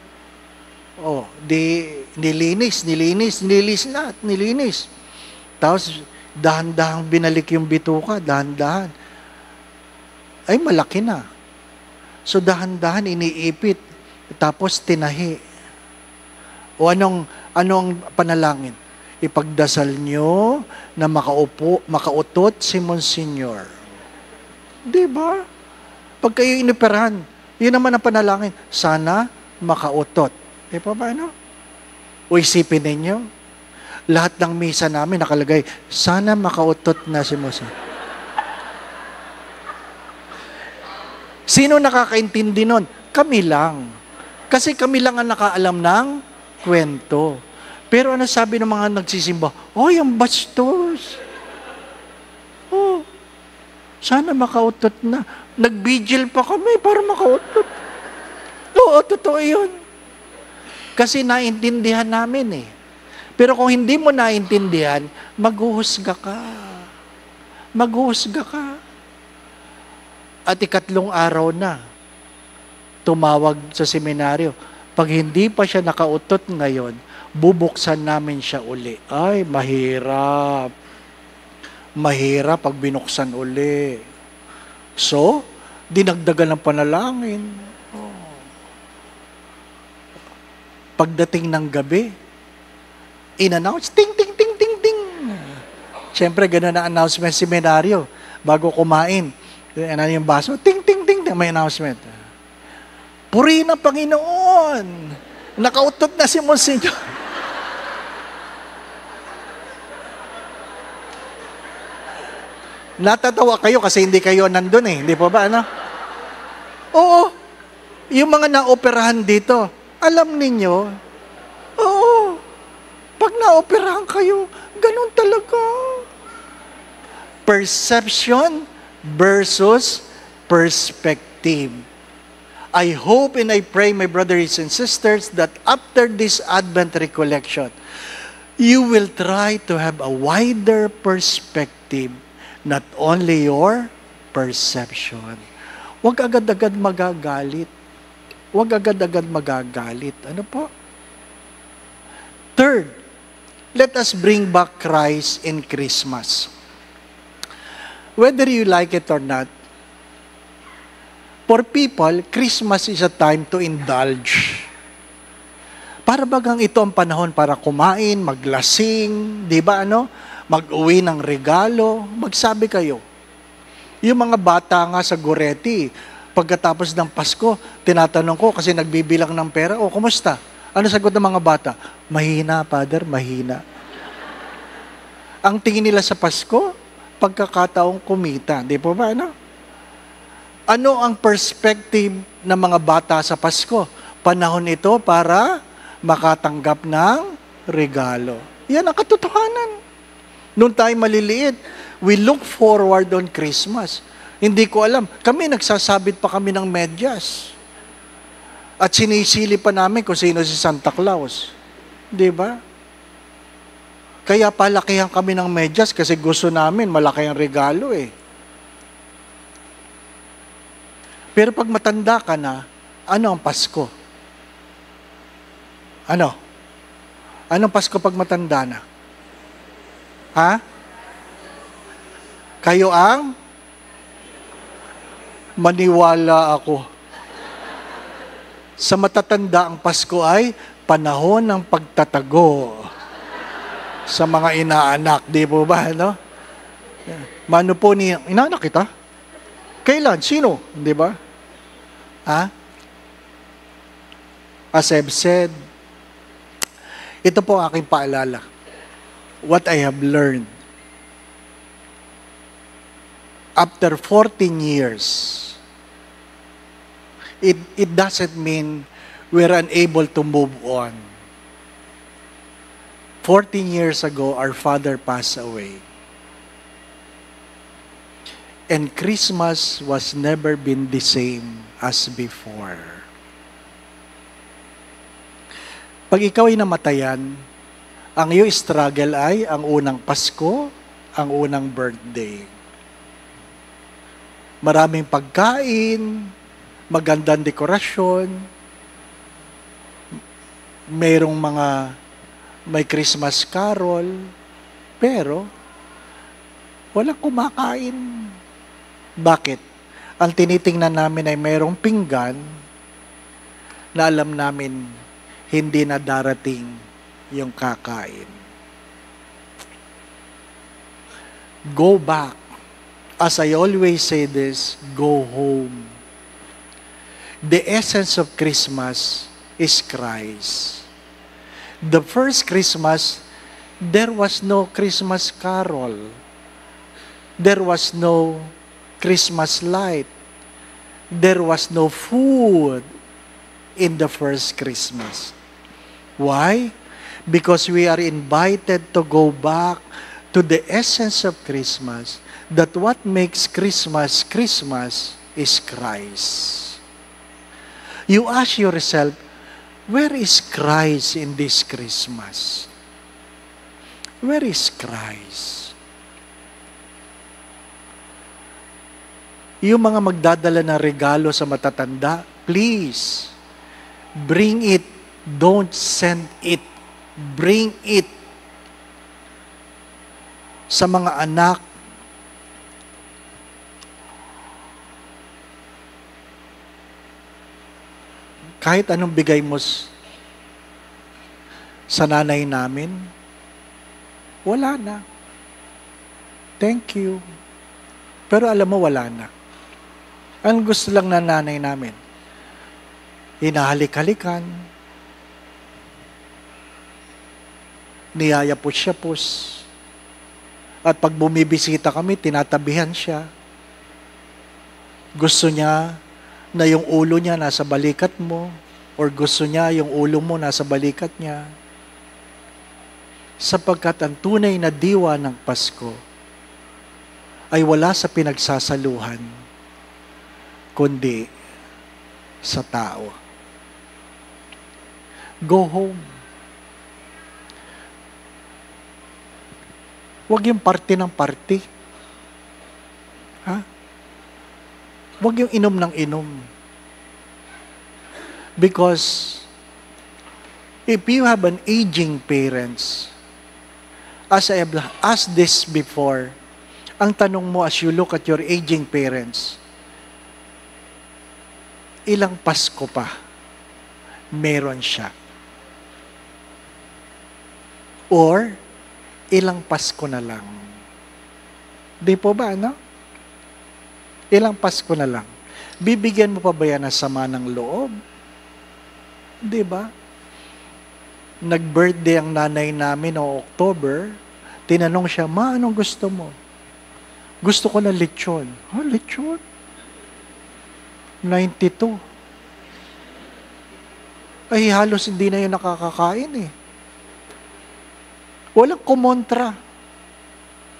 Nilinis. Tapos, dahan-dahang binalik yung bituka, dahan-dahan. Ay, malaki na. So, dahan-dahan iniipit. Tapos, tinahi. O anong panalangin? Ipagdasal nyo na makautot si Monsignor. Diba? Pag kayo inoperahan, yun naman ang panalangin. Sana makautot. Diba ba, ano? O isipin ninyo, lahat ng misa namin nakalagay, sana makautot na si Monsignor. Sino nakakaintindi nun? Kami lang. Kasi kami lang ang nakaalam ng kwento. Pero ano sabi ng mga nagsisimba? Ang bastos. Sana makautot na. Nag-vigil pa kami para makautot. Oo, totoo yun. Kasi naintindihan namin eh. Pero kung hindi mo naintindihan, maghuhusga ka. Maghuhusga ka. At ikatlong araw na, tumawag sa seminaryo. Pag hindi pa siya nakautot ngayon, bubuksan namin siya uli. Ay, mahirap. Mahirap pag binuksan uli. So, dinagdagan ng panalangin. Pagdating ng gabi, in-announce, ting, ting, ting, ting, ting. Siyempre, gano'n ang announcement seminaryo. Bago kumain, ano yung baso, ting, ting, ting, ting, may announcement. Purihin ang Panginoon. Nakautot na si Monsignor. Natatawa kayo kasi hindi kayo nandun eh. Hindi po ba, ano? Oo. Yung mga naoperahan dito, alam ninyo, oo. Pag naoperahan kayo, ganun talaga. Perception versus perspective. I hope and I pray, my brothers and sisters, that after this Advent recollection, you will try to have a wider perspective, not only your perception. Huwag agad-agad magagalit. Huwag agad-agad magagalit. Ano po? Third, let us bring back Christ in Christmas. Whether you like it or not, for people, Christmas is a time to indulge. Para bagang ito ang panahon para kumain, maglasing, di ba ano? Mag-uwi ng regalo, magsabi kayo. Yung mga bata nga sa Goretti, pagkatapos ng Pasko, tinatanong ko kasi nagbibilang ng pera, o kumusta? Ano sagot ng mga bata? Mahina, Father, mahina. Ang tingin nila sa Pasko, pagkakataong kumita. Di po ba, ano? Ano ang perspective ng mga bata sa Pasko? Panahon ito para makatanggap ng regalo. Yan ang katotohanan. Noong tayo maliliit, we look forward on Christmas. Hindi ko alam. Kami, nagsasabit pa kami ng medyas. At sinisili pa namin kung sino si Santa Claus. Di ba? Kaya palakihan kami ng medyas kasi gusto namin malaki ang regalo eh. Pero pag matanda ka na, ano ang Pasko? Ano? Anong Pasko pag matanda na? Ha? Kayo ang? Maniwala ako. Sa matatanda ang Pasko ay panahon ng pagtatago sa mga inaanak, di po ba, no? Mano po ni inaanak kita? Kailan? Sino? Di ba? Ha? As I've said, ito po ang aking paalala. What I have learned. After 14 years, it doesn't mean we're unable to move on. 14 years ago, our father passed away. And Christmas was never been the same as before. Pag ikaw ay namatayan, ang iyong struggle ay ang unang Pasko, ang unang birthday. Maraming pagkain, magandang dekorasyon, mayroong may Christmas carol, pero walang kumakain. Bakit? Ang tinitingnan namin ay mayroong pinggan na alam namin hindi na darating yung kakain. Go back. As I always say this, go home. The essence of Christmas is Christ. The first Christmas, there was no Christmas carol. There was no Christmas light. There was no food in the first Christmas. Why? Because we are invited to go back to the essence of Christmas, that what makes Christmas Christmas is Christ. You ask yourself, where is Christ in this Christmas? Where is Christ? Yung mga magdadala ng regalo sa matatanda, please, bring it. Don't send it. Bring it sa mga anak. Kahit anong bigay mo sa nanay namin, wala na. Thank you. Pero alam mo, wala na. Ang gusto lang na nanay namin, hinahalik-halikan, niyayapos-yapos, at pag bumibisita kami, tinatabihan siya. Gusto niya na yung ulo niya nasa balikat mo, or gusto niya yung ulo mo nasa balikat niya. Sapagkat ang tunay na diwa ng Pasko ay wala sa pinagsasaluhan, kundi sa tao. Go home. Huwag yung parte ng parte. Ha? Huwag yung inom ng inom. Because if you have an aging parents, as I have asked this before, ang tanong mo as you look at your aging parents, ilang Pasko pa meron siya? Or, ilang Pasko na lang? Di po ba, no? Ilang Pasko na lang. Bibigyan mo pa ba yan ng sama ng loob? Di ba? Nag-birthday ang nanay namin noong October, tinanong siya, Ma, anong gusto mo? Gusto ko ng lechon. Lechon? 92. Ay, halos hindi na yun nakakakain eh. Walang kumontra.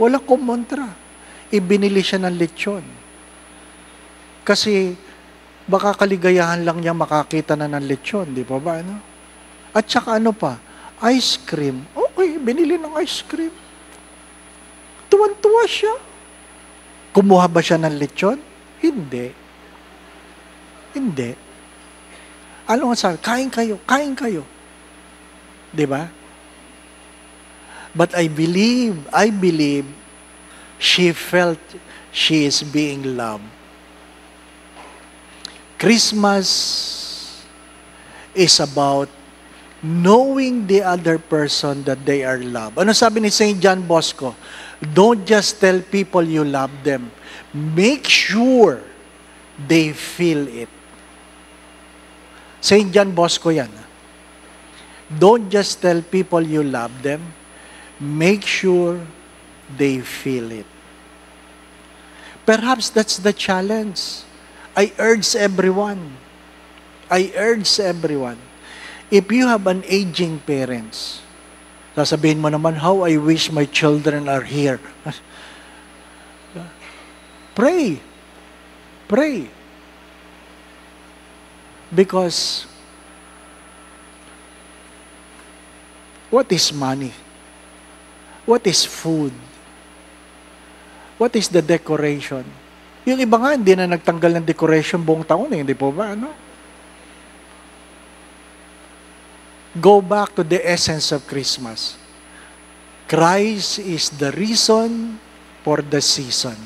Walang kumontra. Ibinili siya ng lechon. Kasi baka kaligayahan lang niya makakita na ng lechon, di ba ba? Ano? At saka ano pa? Ice cream. Okay, binili ng ice cream. Tuwan-tuwa siya. Kumuha ba siya ng lechon? Hindi. Hindi. Ano nga sabi? Kain kayo, kain kayo. Di ba? But I believe she felt she is being loved. Christmas is about knowing the other person that they are loved. Ano sabi ni St. John Bosco? Don't just tell people you love them. Make sure they feel it. St. John Bosco yan. Don't just tell people you love them. Make sure they feel it. Perhaps that's the challenge. I urge everyone. If you have an aging parents, sasabihin mo naman, how I wish my children are here. Pray. Pray. Because what is money? What is food? What is the decoration? Yung iba nga, hindi na nagtanggal ng decoration buong taon eh. Hindi po ba? Ano? Go back to the essence of Christmas. Christ is the reason for the season.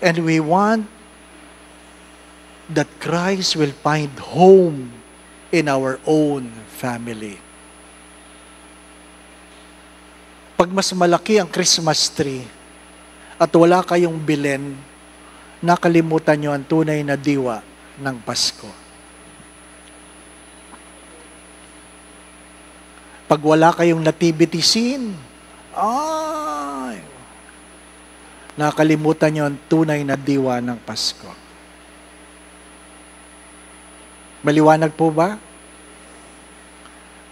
And we want that Christ will find home in our own family. Pag mas malaki ang Christmas tree at wala kayong bilin, nakalimutan nyo ang tunay na diwa ng Pasko. Pag wala kayong nativity scene, nakalimutan nyo ang tunay na diwa ng Pasko. Maliwanag po ba?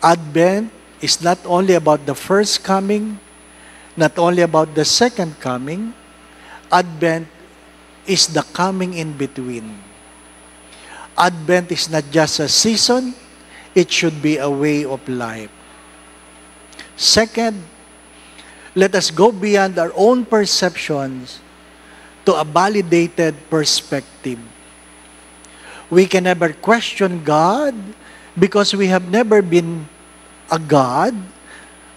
Advent is not only about the first coming, not only about the second coming. Advent is the coming in between. Advent is not just a season, it should be a way of life. Second, let us go beyond our own perceptions to a validated perspective. We can never question God because we have never been a God,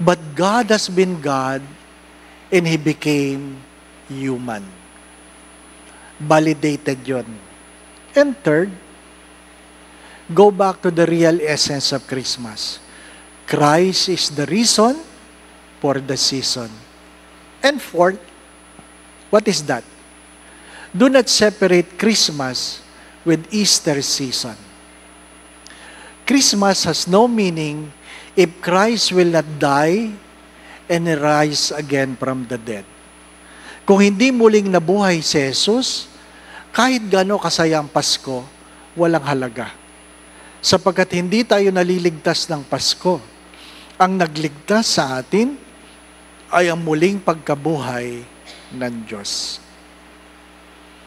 but God has been God and He became human. Validated yun. And third, go back to the real essence of Christmas. Christ is the reason for the season. And fourth, what is that? Do not separate Christmas with Easter season. Christmas has no meaning if Christ will not die and rise again from the dead. Kung hindi muling nabuhay si Jesus, kahit gaano kasaya ang Pasko, walang halaga. Sapagkat hindi tayo naliligtas ng Pasko. Ang nagligtas sa atin ay ang muling pagkabuhay ng Diyos.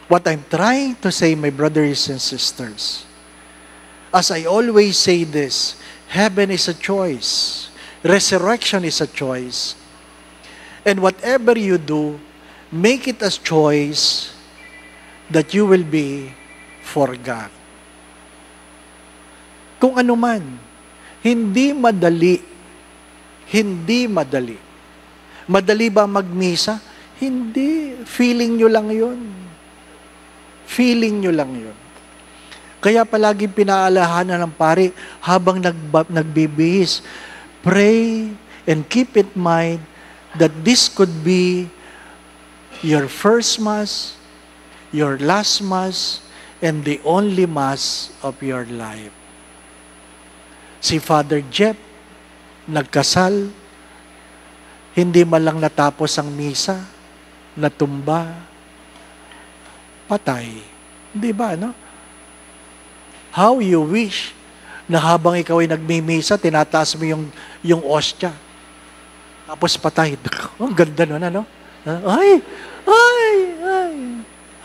What I'm trying to say, my brothers and sisters, as I always say this, heaven is a choice. Resurrection is a choice. And whatever you do, make it a choice that you will be forgot. Kung ano man, hindi madali. Hindi madali. Madali ba magmisa? Hindi. Feeling nyo lang yun. Feeling nyo lang yun. Kaya palaging pinaalahanan ng pari habang nagbibihis, pray and keep in mind that this could be your first Mass, your last Mass, and the only Mass of your life. Si Father Jeff, nagkasal, hindi man lang natapos ang misa, natumba, patay. Di ba, no? How you wish na habang ikaw ay nagmimisa, tinataas mo yung ostya. Tapos patay. Ang ganda nun, ano? Ay!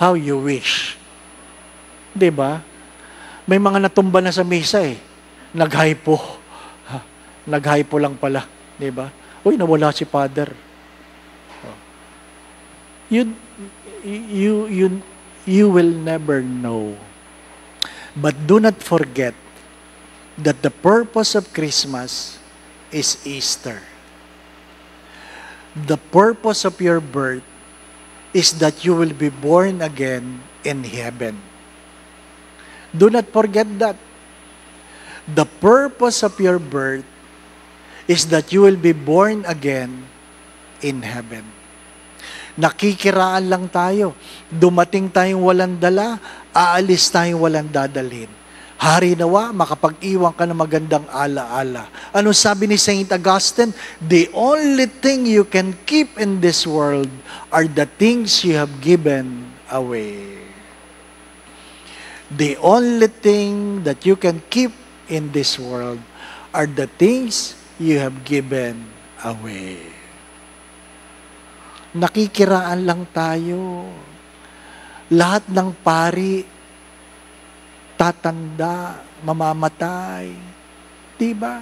How you wish. Di ba? May mga natumba na sa misa eh. Nag-hypo. Nag-hypo lang pala. Di ba? Uy, nawala si Father. You will never know. But do not forget that the purpose of Christmas is Easter. The purpose of your birth is that you will be born again in heaven. Do not forget that. The purpose of your birth is that you will be born again in heaven. Nakikiraan lang tayo. Dumating tayong walang dala, aalis tayong walang dadalhin. Hari nawa, makapag-iwan ka ng magandang ala-ala. Ano sabi ni Saint Augustine? The only thing you can keep in this world are the things you have given away. The only thing that you can keep in this world are the things you have given away. Nakikiraan lang tayo. Lahat ng pari, tatanda, mamamatay. Diba?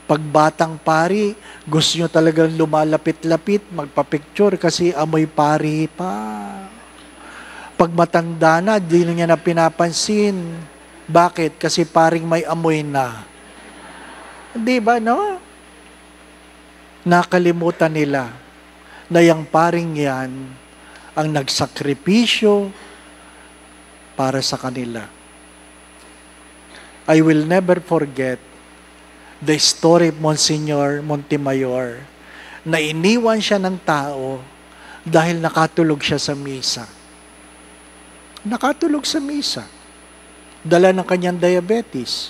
Pag batang pari, gusto nyo talagang lumalapit-lapit, magpa-picture kasi amoy pari pa. Pag matanda na, di na niya na pinapansin. Bakit? Kasi paring may amoy na. Di ba, no? Nakalimutan nila na yung paring yan ang nagsakripisyo para sa kanila. I will never forget the story of Monsignor Montemayor na iniwan siya ng tao dahil nakatulog siya sa misa. Nakatulog sa misa. Dala ng kanyang diabetes.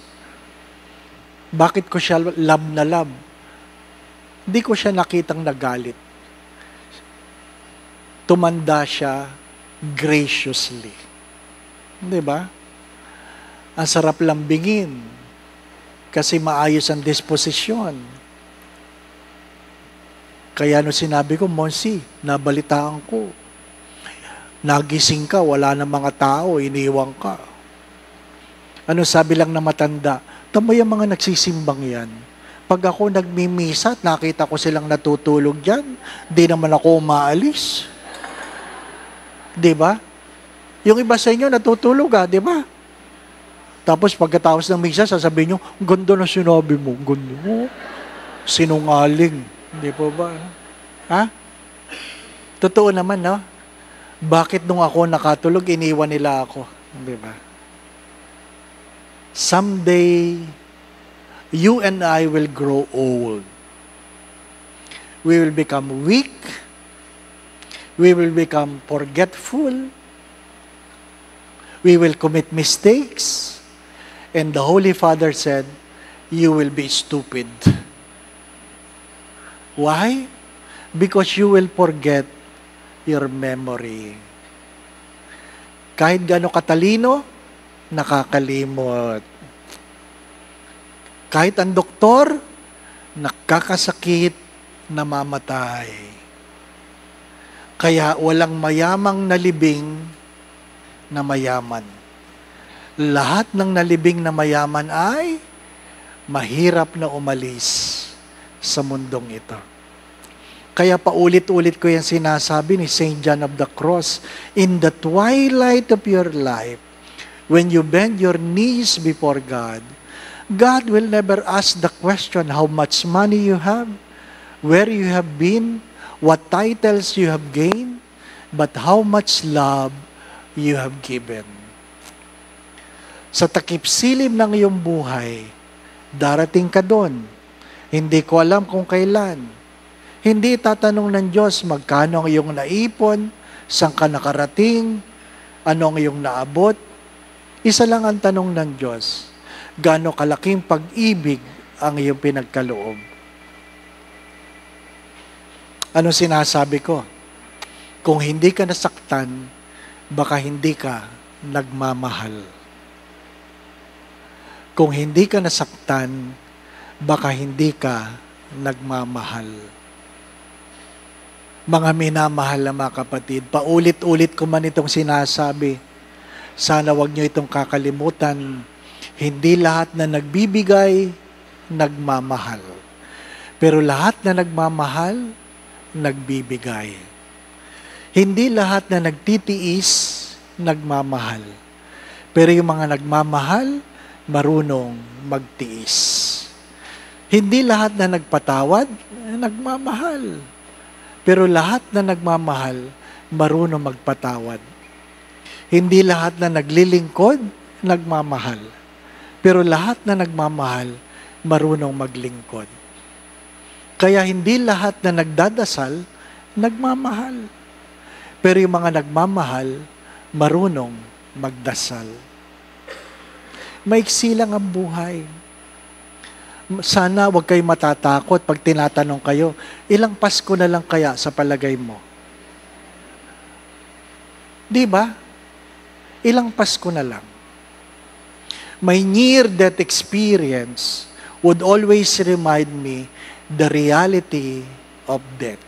Bakit ko siya love na love? Hindi ko siya nakitang nagalit. Tumanda siya graciously. Di ba? Ang sarap lambingin kasi maayos ang disposisyon. Kaya no sinabi ko, Monsi, nabalitaan ko. Nagising ka, wala na mga tao, iniwang ka. Ano sabi lang na matanda? Tamo yung mga nagsisimbang yan. Pag ako nagmimisa at nakita ko silang natutulog dyan, di naman ako umaalis. Di ba? Yung iba sa inyo natutulog di ba? Tapos pagkatapos ng misa, sasabihin nyo, ganda na sinabi mo. Ganda mo. Sinungaling. Di po ba? Ha? Totoo naman, no? Bakit nung ako nakatulog, iniwan nila ako? Di ba? Someday, you and I will grow old. We will become weak. We will become forgetful. We will commit mistakes. And the Holy Father said, you will be stupid. Why? Because you will forget your memory. Kahit gaano katalino, nakakalimot. Kahit ang doktor, nakakasakit, namamatay. Kaya walang mayamang nalibing na mayaman. Lahat ng nalibing na mayaman ay mahirap na umalis sa mundong ito. Kaya paulit-ulit ko yan sinasabi ni St. John of the Cross, in the twilight of your life, when you bend your knees before God, God will never ask the question how much money you have, where you have been, what titles you have gained, but how much love you have given. Sa takip-silim ng iyong buhay, darating ka doon. Hindi ko alam kung kailan. Hindi tatanong ng Diyos magkano ang iyong naipon, saan ka nakarating, ano ang iyong naabot. Isa lang ang tanong ng Diyos, gaano kalaking pag-ibig ang iyong pinagkaloob. Ano sinasabi ko? Kung hindi ka nasaktan, baka hindi ka nagmamahal. Kung hindi ka nasaktan, baka hindi ka nagmamahal. Mga minamahal na mga kapatid, paulit-ulit ko man itong sinasabi, sana wag nyo itong kakalimutan, hindi lahat na nagbibigay, nagmamahal. Pero lahat na nagmamahal, nagbibigay. Hindi lahat na nagtitiis, nagmamahal. Pero yung mga nagmamahal, marunong magtiis. Hindi lahat na nagpatawad, nagmamahal. Pero lahat na nagmamahal, marunong magpatawad. Hindi lahat na naglilingkod, nagmamahal. Pero lahat na nagmamahal, marunong maglingkod. Kaya hindi lahat na nagdadasal, nagmamahal. Pero yung mga nagmamahal, marunong magdasal. Maiksi lang ang buhay. Sana wag kayo matatakot pag tinatanong kayo, ilang Pasko na lang kaya sa palagay mo? Di ba? Ilang Pasko na lang. My near-death experience would always remind me the reality of death.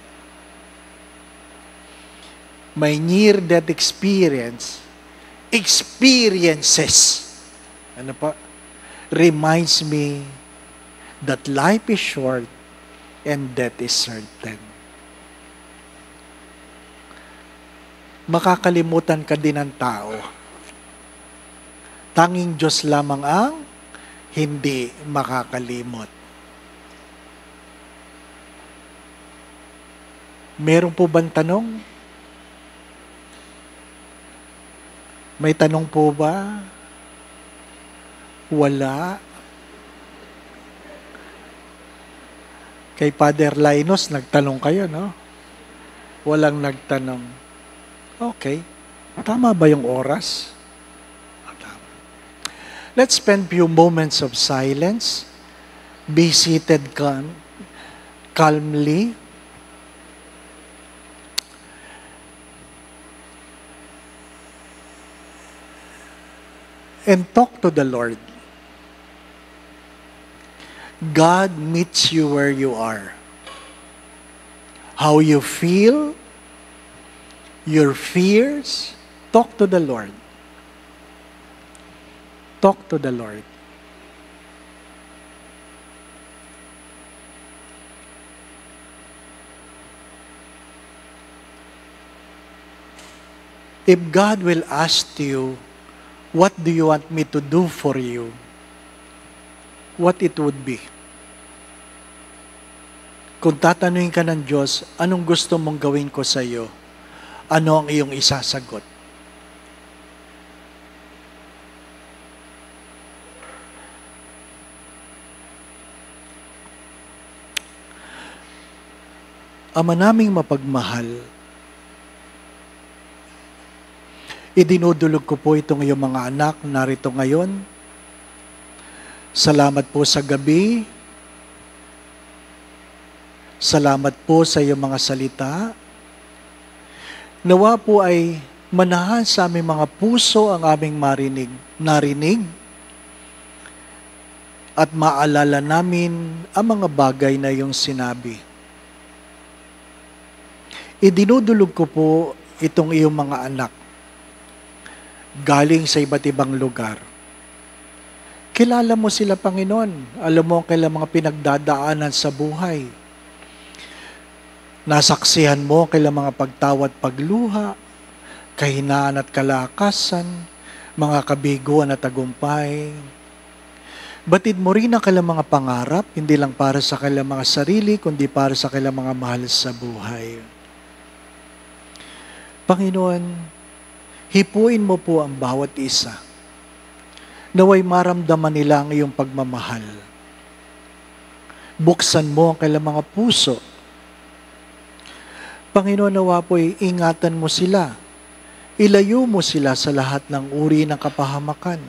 My near-death experiences, ano pa? Reminds me that life is short and death is certain. Makakalimutan ka din ng tao. Tanging Diyos lamang ang hindi makakalimot. Meron po bang tanong? May tanong po ba? Wala. Kay Father Linus, nagtanong kayo, no? Walang nagtanong. Okay. Tama ba yung oras? Tama. Let's spend few moments of silence. Be seated calmly. And talk to the Lord. God meets you where you are. How you feel, your fears, talk to the Lord. Talk to the Lord. If God will ask you, what do you want me to do for you? What it would be? Kung tatanungin ka ng Diyos, anong gusto mong gawin ko sa iyo? Ano ang iyong isasagot? Ama naming mapagmahal, idinudulog ko po itong iyong mga anak narito ngayon. Salamat po sa gabi. Salamat po sa iyong mga salita. Nawa po ay manahan sa aming mga puso ang aming narinig at maalala namin ang mga bagay na iyong sinabi. Idinudulog ko po itong iyong mga anak galing sa iba't ibang lugar. Kilala mo sila, Panginoon. Alam mo ang kailang mga pinagdadaanan sa buhay. Nasaksihan mo kailang mga pagtawad pagluha, kahinaan at kalakasan, mga kabiguan at tagumpay. Batid mo rin ang kailang mga pangarap, hindi lang para sa kailang mga sarili, kundi para sa kailang mga mahal sa buhay. Panginoon, hipuin mo po ang bawat isa. Naway maramdaman nila ang iyong pagmamahal. Buksan mo ang kailang mga puso. Panginoon, nawa po'y ingatan mo sila. Ilayo mo sila sa lahat ng uri ng kapahamakan.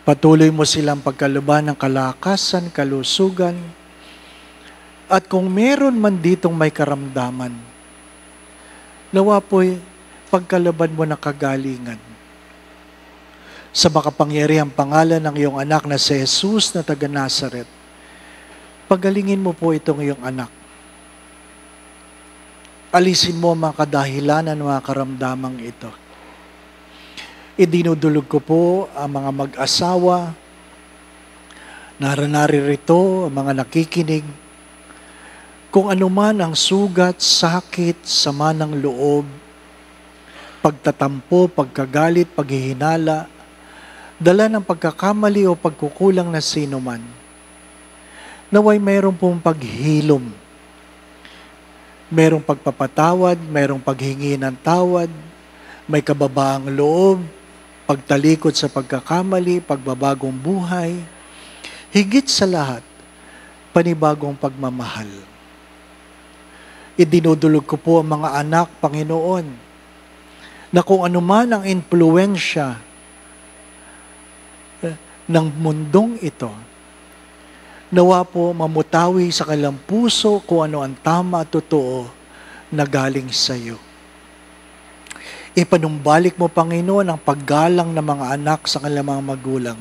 Patuloy mo silang pagkaluban ng kalakasan, kalusugan. At kung meron man ditong may karamdaman, nawa po'y pagkalaban mo ng kagalingan. Sa makapangyarihang pangalan ng iyong anak na si Jesus na taga Nazaret, pagalingin mo po itong iyong anak. Alisin mo ang mga kadahilanan ng mga karamdamang ito. Idinudulog ko po ang mga mag-asawa, naririto, ang mga nakikinig, kung anuman ang sugat, sakit, sama ng loob, pagtatampo, pagkagalit, paghihinala, dala ng pagkakamali o pagkukulang na sino man, naway mayroong pong paghilom, mayroong pagpapatawad, mayroong paghingi ng tawad, may kababaang loob, pagtalikod sa pagkakamali, pagbabagong buhay, higit sa lahat, panibagong pagmamahal. Idinudulog ko po ang mga anak, Panginoon, na kung anuman ang impluensya ng mundong ito, nawa po mamutawi sa kanilang puso kung ano ang tama at totoo na galing sa iyo. Ipanumbalik mo, Panginoon, ang paggalang ng mga anak sa kanilang mga magulang.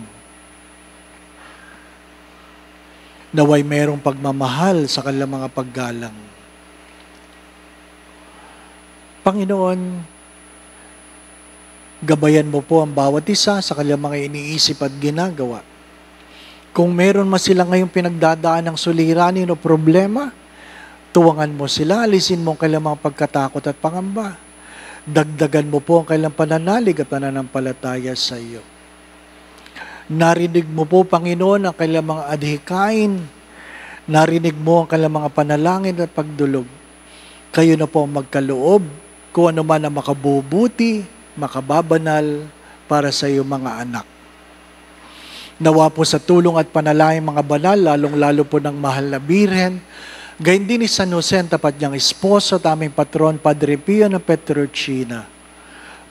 Naway mayroong pagmamahal sa kanilang mga paggalang. Panginoon, gabayan mo po ang bawat isa sa kanilang mga iniisip at ginagawa. Kung meron man sila ngayong pinagdadaan ng suliranin o problema, tuwangan mo sila, alisin mo ang kanilang mga pagkatakot at pangamba. Dagdagan mo po ang kanilang pananalig at pananampalataya sa iyo. Narinig mo po, Panginoon, ang kanilang mga adhikain. Narinig mo ang kanilang mga panalangin at pagdulog. Kayo na po ang magkaloob kung ano man ang makabubuti, makababanal para sa iyo mga anak. Nawa po sa tulong at panalangin mga banal, lalong-lalo po ng mahal na Birhen, gayon din ni San Jose, ang tapat niyang esposo at aming patron, Padre Pio na Petrocina.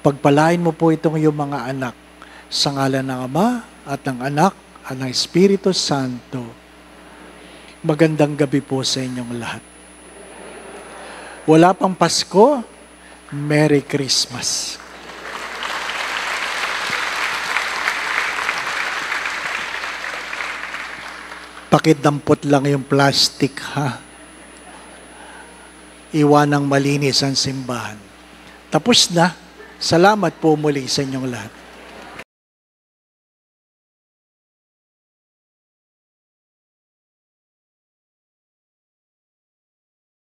Pagpalain mo po itong iyong mga anak, sa ngalan ng Ama at ng Anak at ng Espiritu Santo. Magandang gabi po sa inyong lahat. Wala pang Pasko, Merry Christmas. Pakidampot lang yung plastic, ha? Iwanang malinis ang simbahan. Tapos na. Salamat po muli sa inyong lahat.